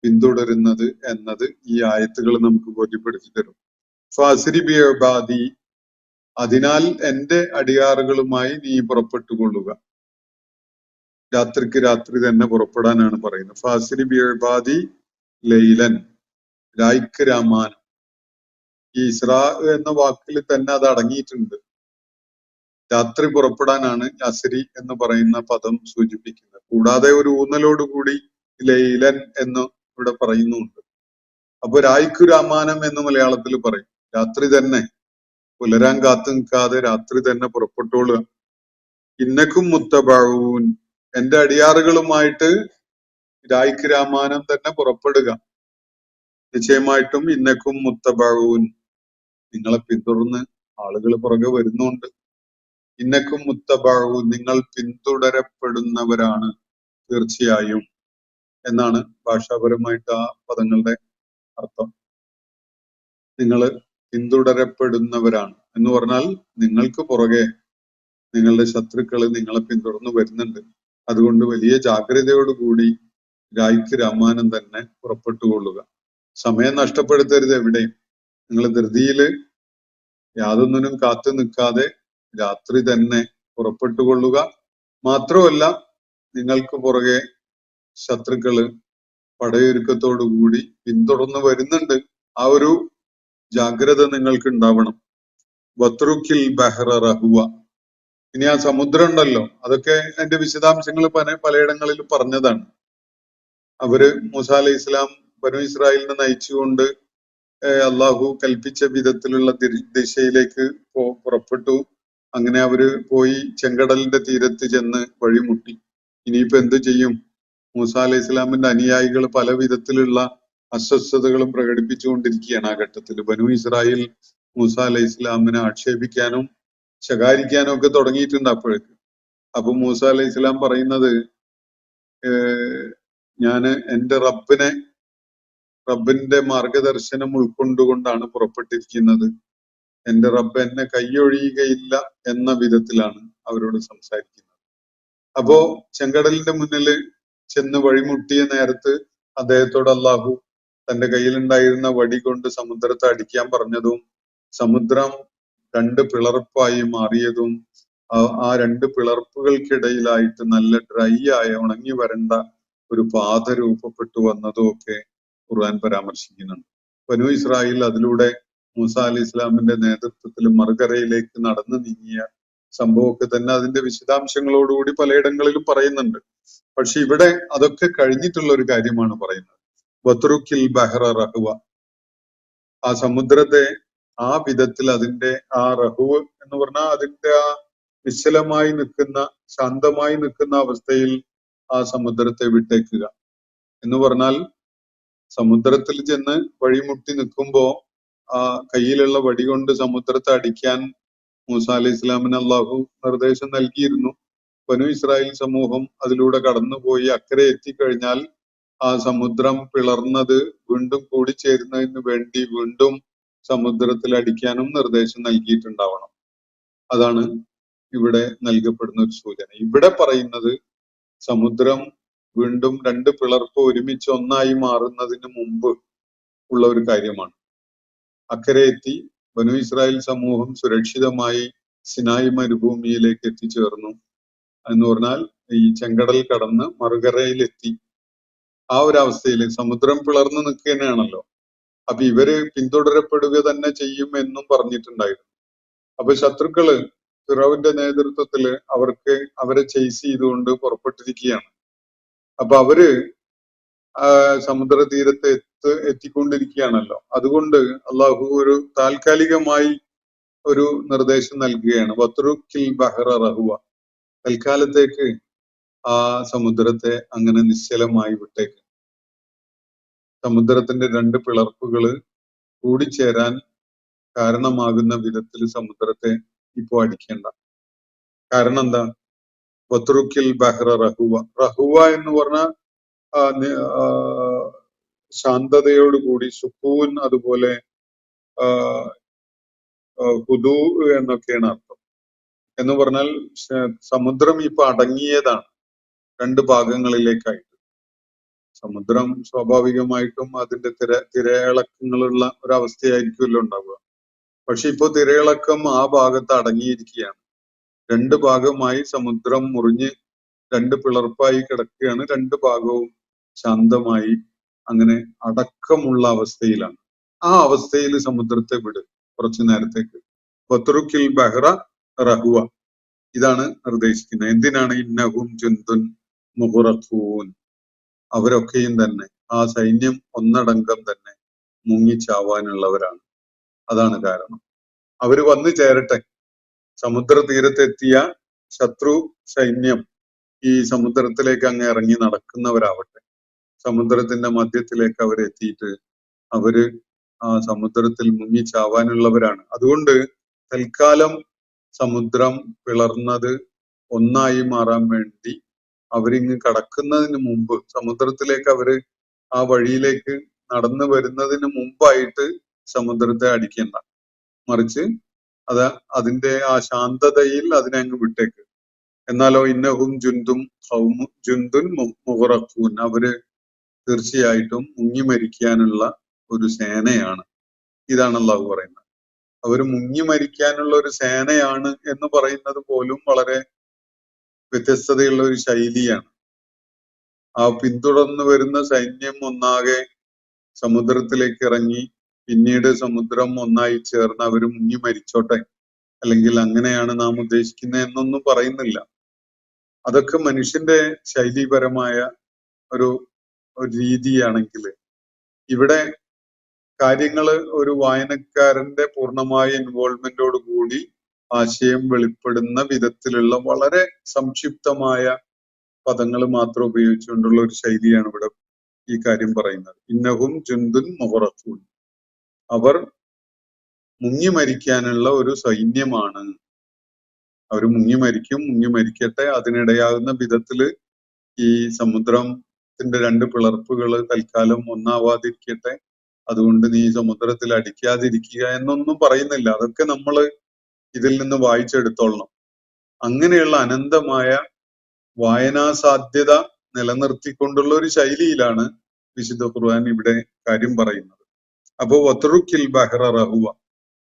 പിന്തുടരുന്നത് എന്നത് ഈ ആയത്തുകൾ നമുക്ക് ബോധ്യപ്പെടുത്തി തരും. ഫാസിരി ബി ഇബാദി, അതിനാൽ എന്റെ അടിയാറുകളുമായി നീ പുറപ്പെട്ടുകൊള്ളുക. രാത്രിക്ക് രാത്രി തന്നെ പുറപ്പെടാനാണ് പറയുന്നത്. ഫാസിരി ബി ഇബാദി ലൈലൻ, രായ്ക്ക് രാമാനം. ഈ ഇസ്രാ എന്ന വാക്കിൽ തന്നെ അത് അടങ്ങിയിട്ടുണ്ട്. രാത്രി പുറപ്പെടാനാണ് അസ്രി എന്ന് പറയുന്ന പദം സൂചിപ്പിക്കുന്നത്. കൂടാതെ ഒരു ഊന്നലോടുകൂടി ലൈലൻ എന്ന് ഇവിടെ പറയുന്നുണ്ട്. അപ്പൊ രായ്ക്കു രാമാനം എന്ന് മലയാളത്തിൽ പറയും. രാത്രി തന്നെ, പുലരാൻ കാത്തു നിൽക്കാതെ രാത്രി തന്നെ പുറപ്പെട്ടോളുക. ഇന്നക്കും മുത്തബഊൻ, എന്റെ അടിയാറുകളുമായിട്ട് രായ്ക്ക് രാമാനം തന്നെ പുറപ്പെടുക. നിശ്ചയമായിട്ടും ഇന്നക്കും മുത്തബഊൻ, നിങ്ങളെ പിന്തുടർന്ന് ആളുകൾ പുറകെ വരുന്നുണ്ട്. ഇന്നക്കും മുത്തബഊൻ, നിങ്ങൾ പിന്തുടരപ്പെടുന്നവരാണ് തീർച്ചയായും എന്നാണ് ഭാഷാപരമായിട്ട് ആ പദങ്ങളുടെ അർത്ഥം. നിങ്ങൾ പിന്തുടരപ്പെടുന്നവരാണ് എന്ന് പറഞ്ഞാൽ നിങ്ങൾക്ക് പുറകെ നിങ്ങളുടെ ശത്രുക്കൾ നിങ്ങളെ പിന്തുടർന്ന് വരുന്നുണ്ട്. അതുകൊണ്ട് വലിയ ജാഗ്രതയോടുകൂടി രായ്ക്ക് രാമാനം തന്നെ പുറപ്പെട്ടുകൊള്ളുക. സമയം നഷ്ടപ്പെടുത്തരുത് എവിടെയും. നിങ്ങൾ ധൃതിയില് യാതൊന്നിനും കാത്തു നിൽക്കാതെ രാത്രി തന്നെ പുറപ്പെട്ടുകൊള്ളുക. മാത്രമല്ല, നിങ്ങൾക്ക് പുറകെ ശത്രുക്കള് പടയൊരുക്കത്തോടുകൂടി പിന്തുടർന്ന് വരുന്നുണ്ട്. ആ ഒരു ജാഗ്രത നിങ്ങൾക്ക് ഉണ്ടാവണം. വത്രുക്കിൽ ബഹ്റ റഹുവ, ഇനി ആ സമുദ്രം ഉണ്ടല്ലോ, അതൊക്കെ അതിന്റെ വിശദാംശങ്ങൾ പലയിടങ്ങളിൽ പറഞ്ഞതാണ്. അവര് മൂസ അലൈഹി ഇസ്ലാം ബനു ഇസ്രായേലിനെ നയിച്ചുകൊണ്ട് അള്ളാഹു കൽപ്പിച്ച വിധത്തിലുള്ള ദിശയിലേക്ക് പുറപ്പെട്ടു. അങ്ങനെ അവര് പോയി ചെങ്കടലിന്റെ തീരത്ത് ചെന്ന് വഴിമുട്ടി. ഇനിയിപ്പോ എന്ത് ചെയ്യും? മൂസ അലൈഹി ഇസ്ലാമിന്റെ അനുയായികൾ പല വിധത്തിലുള്ള അസ്വസ്ഥതകളും പ്രകടിപ്പിച്ചുകൊണ്ടിരിക്കുകയാണ് ആ ഘട്ടത്തിൽ. ബനു ഇസ്രായേൽ മൂസ അലൈഹി ഇസ്ലാമിനെ ആക്ഷേപിക്കാനും ശകാരിക്കാനും ഒക്കെ തുടങ്ങിയിട്ടുണ്ട് അപ്പോഴേക്ക്. അപ്പൊ മൂസ അലൈഹി ഇസ്ലാം പറയുന്നത്, ഞാന് എന്റെ റബ്ബിന്റെ മാർഗദർശനം ഉൾക്കൊണ്ടുകൊണ്ടാണ് പുറപ്പെട്ടിരിക്കുന്നത്. എന്റെ റബ്ബ് എന്നെ കൈയൊഴിയുകയില്ല എന്ന വിധത്തിലാണ് അവരോട് സംസാരിക്കുന്നത്. അപ്പോ ചെങ്കടലിന്റെ മുന്നിൽ ചെന്ന് വഴിമുട്ടിയ നേരത്ത് അദ്ദേഹത്തോട് അള്ളാഹു തന്റെ കയ്യിലുണ്ടായിരുന്ന വടി കൊണ്ട് സമുദ്രത്തെ അടിക്കാൻ പറഞ്ഞതും സമുദ്രം രണ്ട് പിളർപ്പായി മാറിയതും ആ രണ്ട് പിളർപ്പുകൾക്കിടയിലായിട്ട് നല്ല ഡ്രൈ ആയ ഉണങ്ങി വരേണ്ട ഒരു പാത രൂപപ്പെട്ടു വന്നതും ഒക്കെ ഖുർആൻ പരാമർശിക്കുന്നുണ്ട്. ബനു ഇസ്രായേൽ അതിലൂടെ മൂസ അലി ഇസ്ലാമിന്റെ നേതൃത്വത്തിൽ മറുകരയിലേക്ക് നടന്നു നീങ്ങിയ സംഭവമൊക്കെ തന്നെ അതിന്റെ വിശദാംശങ്ങളോടുകൂടി പലയിടങ്ങളിലും പറയുന്നുണ്ട്. പക്ഷെ ഇവിടെ അതൊക്കെ കഴിഞ്ഞിട്ടുള്ള ഒരു കാര്യമാണ് പറയുന്നത്. വത്രുക്കിൽ ബഹ്റ റഹുവ, ആ സമുദ്രത്തെ ആ വിധത്തിൽ അതിന്റെ ആ റഹുവ് എന്ന് പറഞ്ഞാൽ അതിന്റെ ആ നിശ്ചലമായി നിൽക്കുന്ന, ശാന്തമായി നിൽക്കുന്ന അവസ്ഥയിൽ ആ സമുദ്രത്തെ വിട്ടേക്കുക എന്ന് പറഞ്ഞാൽ, സമുദ്രത്തിൽ ചെന്ന് വഴിമുട്ടി നിൽക്കുമ്പോ ആ കയ്യിലുള്ള വടി കൊണ്ട് സമുദ്രത്തെ അടിക്കാൻ മൂസ അലൈഹി ഇസ്ലാമിന് അള്ളാഹു നിർദ്ദേശം നൽകിയിരുന്നു. ബനു ഇസ്രായേൽ സമൂഹം അതിലൂടെ കടന്നുപോയി അക്കരെ എത്തിക്കഴിഞ്ഞാൽ ആ സമുദ്രം പിളർന്നത് വീണ്ടും കൂടിച്ചേരുന്നതിന് വേണ്ടി വീണ്ടും സമുദ്രത്തിൽ അടിക്കാനും നിർദ്ദേശം നൽകിയിട്ടുണ്ടാവണം. അതാണ് ഇവിടെ നൽകപ്പെടുന്ന ഒരു സൂചന. ഇവിടെ പറയുന്നത് സമുദ്രം വീണ്ടും രണ്ട് പിളർപ്പ് ഒരുമിച്ച് ഒന്നായി മാറുന്നതിന് മുമ്പ് ഉള്ള ഒരു കാര്യമാണ്. അക്കരെ എത്തി ബനു ഇസ്രായേൽ സമൂഹം സുരക്ഷിതമായി സിനായി മരുഭൂമിയിലേക്ക് എത്തിച്ചേർന്നു. എന്ന് പറഞ്ഞാൽ ഈ ചെങ്കടൽ കടന്ന് മറുകരയിലെത്തി. ആ ഒരു അവസ്ഥയിൽ സമുദ്രം പിളർന്നു നിൽക്കുകയാണല്ലോ. അപ്പൊ ഇവര് പിന്തുടരപ്പെടുക തന്നെ ചെയ്യും എന്നും പറഞ്ഞിട്ടുണ്ടായിരുന്നു. അപ്പൊ ശത്രുക്കള് ഫിറോവിന്റെ നേതൃത്വത്തില് അവരെ ചേസ് ചെയ്തുകൊണ്ട് പുറപ്പെട്ടിരിക്കുകയാണ്. അപ്പൊ അവര് സമുദ്ര തീരത്ത് എത്തിക്കൊണ്ടിരിക്കുകയാണല്ലോ. അതുകൊണ്ട് അള്ളാഹു ഒരു താൽക്കാലികമായി ഒരു നിർദ്ദേശം നൽകുകയാണ്, വത്രുക്കിൽ ബഹറ റഹുവ, തൽക്കാലത്തേക്ക് ആ സമുദ്രത്തെ അങ്ങനെ നിശ്ചലമായി വിട്ടേക്ക്. സമുദ്രത്തിന്റെ രണ്ട് പിളർപ്പുകള് കൂടിച്ചേരാൻ കാരണമാകുന്ന വിധത്തിൽ സമുദ്രത്തെ ഇപ്പോ അടിക്കേണ്ട. കാരണം എന്താ? വത്രുക്കിൽ ബഹ്റ റഹുവ. റഹുവ എന്ന് പറഞ്ഞാൽ ശാന്തതയോടുകൂടി, സുക്കൂൻ, അതുപോലെ ഹുദൂ എന്നൊക്കെയാണ് അർത്ഥം. എന്ന് പറഞ്ഞാൽ സമുദ്രം ഇപ്പൊ അടങ്ങിയതാണ് രണ്ട് ഭാഗങ്ങളിലേക്കായിട്ട്. സമുദ്രം സ്വാഭാവികമായിട്ടും അതിന്റെ തിരയിളക്കങ്ങളുള്ള ഒരവസ്ഥയായിരിക്കുമല്ലോ ഉണ്ടാവുക. പക്ഷെ ഇപ്പൊ തിരയിളക്കം ആ ഭാഗത്ത് അടങ്ങിയിരിക്കുകയാണ്. രണ്ട് ഭാഗമായി സമുദ്രം മുറിഞ്ഞ് രണ്ട് പിളർപ്പായി കിടക്കുകയാണ്. രണ്ട് ഭാഗവും ശാന്തമായി അങ്ങനെ അടക്കമുള്ള അവസ്ഥയിലാണ്. ആ അവസ്ഥയിൽ സമുദ്രത്തെ വിട് കുറച്ചു നേരത്തേക്ക്. വത്രുക്കിൽ ബഹ്റ റഹുവ, ഇതാണ് നിർദ്ദേശിക്കുന്നത്. എന്തിനാണ്? ഇന്നഹും ജുന്ദുൻ മുഹറഖൂൻ, അവരൊക്കെയും തന്നെ, ആ സൈന്യം ഒന്നടങ്കം തന്നെ മുങ്ങിച്ചാവാനുള്ളവരാണ്. അതാണ് കാരണം. അവര് വന്നു ചേരട്ടെ. സമുദ്ര തീരത്തെത്തിയ ശത്രു സൈന്യം ഈ സമുദ്രത്തിലേക്ക് അങ്ങ് ഇറങ്ങി നടക്കുന്നവരാവട്ടെ. സമുദ്രത്തിന്റെ മധ്യത്തിലേക്ക് അവരെത്തിയിട്ട് അവര് ആ സമുദ്രത്തിൽ മുങ്ങിച്ചാവാനുള്ളവരാണ്. അതുകൊണ്ട് തൽക്കാലം സമുദ്രം പിളർന്നത് ഒന്നായി മാറാൻ വേണ്ടി അവരിങ്ങ് കടക്കുന്നതിന് മുമ്പ്, സമുദ്രത്തിലേക്ക് അവര് ആ വഴിയിലേക്ക് നടന്നു വരുന്നതിന് മുമ്പായിട്ട് സമുദ്രത്തെ അടിക്കേണ്ട. മറിച്ച് അതിന്റെ ആ ശാന്തതയിൽ അതിനെ അങ്ങ് വിട്ടേക്ക്. എന്നാലോ ഇന്നഹും ജുന്ദുൻ മുഹറഖൂൻ, അവര് തീർച്ചയായിട്ടും മുങ്ങി മരിക്കാനുള്ള ഒരു സേനയാണ്. ഇതാണ് അല്ലാഹു പറയുന്നത്. അവര് മുങ്ങി മരിക്കാനുള്ള ഒരു സേനയാണ് എന്ന് പറയുന്നത് പോലും വളരെ വ്യത്യസ്തതയുള്ള ഒരു ശൈലിയാണ്. ആ പിന്തുടർന്നു വരുന്ന സൈന്യം ഒന്നാകെ സമുദ്രത്തിലേക്ക് ഇറങ്ങി പിന്നീട് സമുദ്രം ഒന്നായി ചേർന്ന് അവര് മുങ്ങി മരിച്ചോട്ടെ, അല്ലെങ്കിൽ അങ്ങനെയാണ് നാം ഉദ്ദേശിക്കുന്നത് എന്നൊന്നും പറയുന്നില്ല. അതൊക്കെ മനുഷ്യന്റെ ശൈലീപരമായ ഒരു രീതിയാണെങ്കിൽ ഇവിടെ കാര്യങ്ങൾ ഒരു വായനക്കാരന്റെ പൂർണ്ണമായ ഇൻവോൾവ്മെന്റോട് കൂടി ആശയം വെളിപ്പെടുന്ന വിധത്തിലുള്ള വളരെ സംക്ഷിപ്തമായ പദങ്ങൾ മാത്രം ഉപയോഗിച്ചുകൊണ്ടുള്ള ഒരു ശൈലിയാണ് ഇവിടെ ഈ കാര്യം പറയുന്നത്. ഇന്നഹും ജുന്ദുൻ മുഹറഖൂൻ, അവർ മുങ്ങി മരിക്കാനുള്ള ഒരു സൈന്യമാണ്. അവർ മുങ്ങി മരിക്കട്ടെ. അതിനിടയാകുന്ന വിധത്തില് ഈ സമുദ്രത്തിന്റെ രണ്ട് പിളർപ്പുകൾ തൽക്കാലം ഒന്നാവാതിരിക്കട്ടെ, അതുകൊണ്ട് നീ സമുദ്രത്തിൽ അടിക്കാതിരിക്കുക എന്നൊന്നും പറയുന്നില്ല. അതൊക്കെ നമ്മൾ ഇതിൽ നിന്ന് വായിച്ചെടുത്തോളണം. അങ്ങനെയുള്ള അനന്തമായ വായനാ സാധ്യത നിലനിർത്തിക്കൊണ്ടുള്ള ഒരു ശൈലിയിലാണ് വിശുദ്ധ ഖുർആൻ ഇവിടെ കാര്യം പറയുന്നത്. അപ്പോ വത്രുക്കിൽ ബഹ്റ റഹുവ,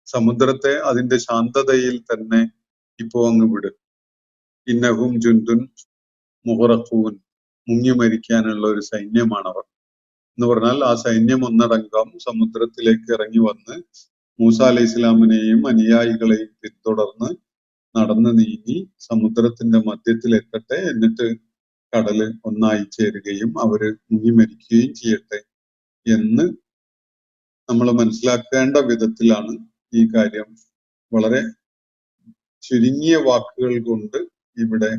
സമുദ്രത്തെ അതിന്റെ ശാന്തതയിൽ തന്നെ ഇപ്പോ അങ്ങ് വിട്. ഇന്നഹും ജുന്ദുൻ മുഹറഖൂൻ, മുങ്ങി മരിക്കാനുള്ള ഒരു സൈന്യമാണവർ എന്ന് പറഞ്ഞാൽ ആ സൈന്യം ഒന്നടങ്കം സമുദ്രത്തിലേക്ക് ഇറങ്ങി വന്ന് മൂസ അലൈഹി ഇസ്ലാമിനെയും അനുയായികളെയും പിന്തുടർന്ന് നടന്നു നീങ്ങി സമുദ്രത്തിന്റെ മധ്യത്തിൽ എത്തട്ടെ. എന്നിട്ട് കടല് ഒന്നായി ചേരുകയും അവര് മുങ്ങി മരിക്കുകയും ചെയ്യട്ടെ എന്ന് നമ്മൾ മനസ്സിലാക്കേണ്ട വിധത്തിലാണ് ഈ കാര്യം വളരെ ചുരുങ്ങിയ വാക്കുകൾ കൊണ്ട് ഇവിടെ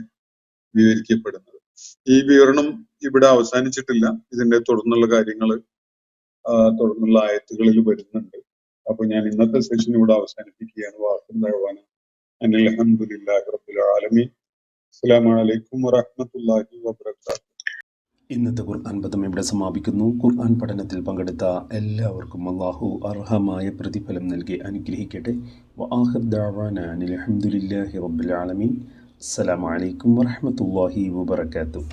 വിവരിക്കപ്പെടുന്നത്. ഈ വിവരണം ഇവിടെ അവസാനിച്ചിട്ടില്ല. ഇതിന്റെ തുടർന്നുള്ള കാര്യങ്ങൾ തുടർന്നുള്ള ആയത്തുകളിൽ വരുന്നുണ്ട്. അപ്പൊ ഞാൻ ഇന്നത്തെ സെഷൻ ഇവിടെ അവസാനിപ്പിക്കുകയാണ്. വാഹനം അൽഹംദുലില്ലാഹി റബ്ബിൽ ആലമീൻ. അസ്സലാമു അലൈക്കും വറഹ്മത്തുള്ളാഹി വബറകാതുഹു. ഇന്നത്തെ ഖുർആൻ പദം ഇവിടെ സമാപിക്കുന്നു. ഖുർആൻ പഠനത്തിൽ പങ്കെടുത്ത എല്ലാവർക്കും അല്ലാഹു അർഹമായ പ്രതിഫലം നൽകി അനുഗ്രഹിക്കട്ടെ. വആഖിർ ദഅവാനാ അൽഹംദുലില്ലാഹി റബ്ബിൽ ആലമീൻ. അസ്സലാമു അലൈക്കും വറഹ്മത്തുള്ളാഹി വബറകാതുഹു.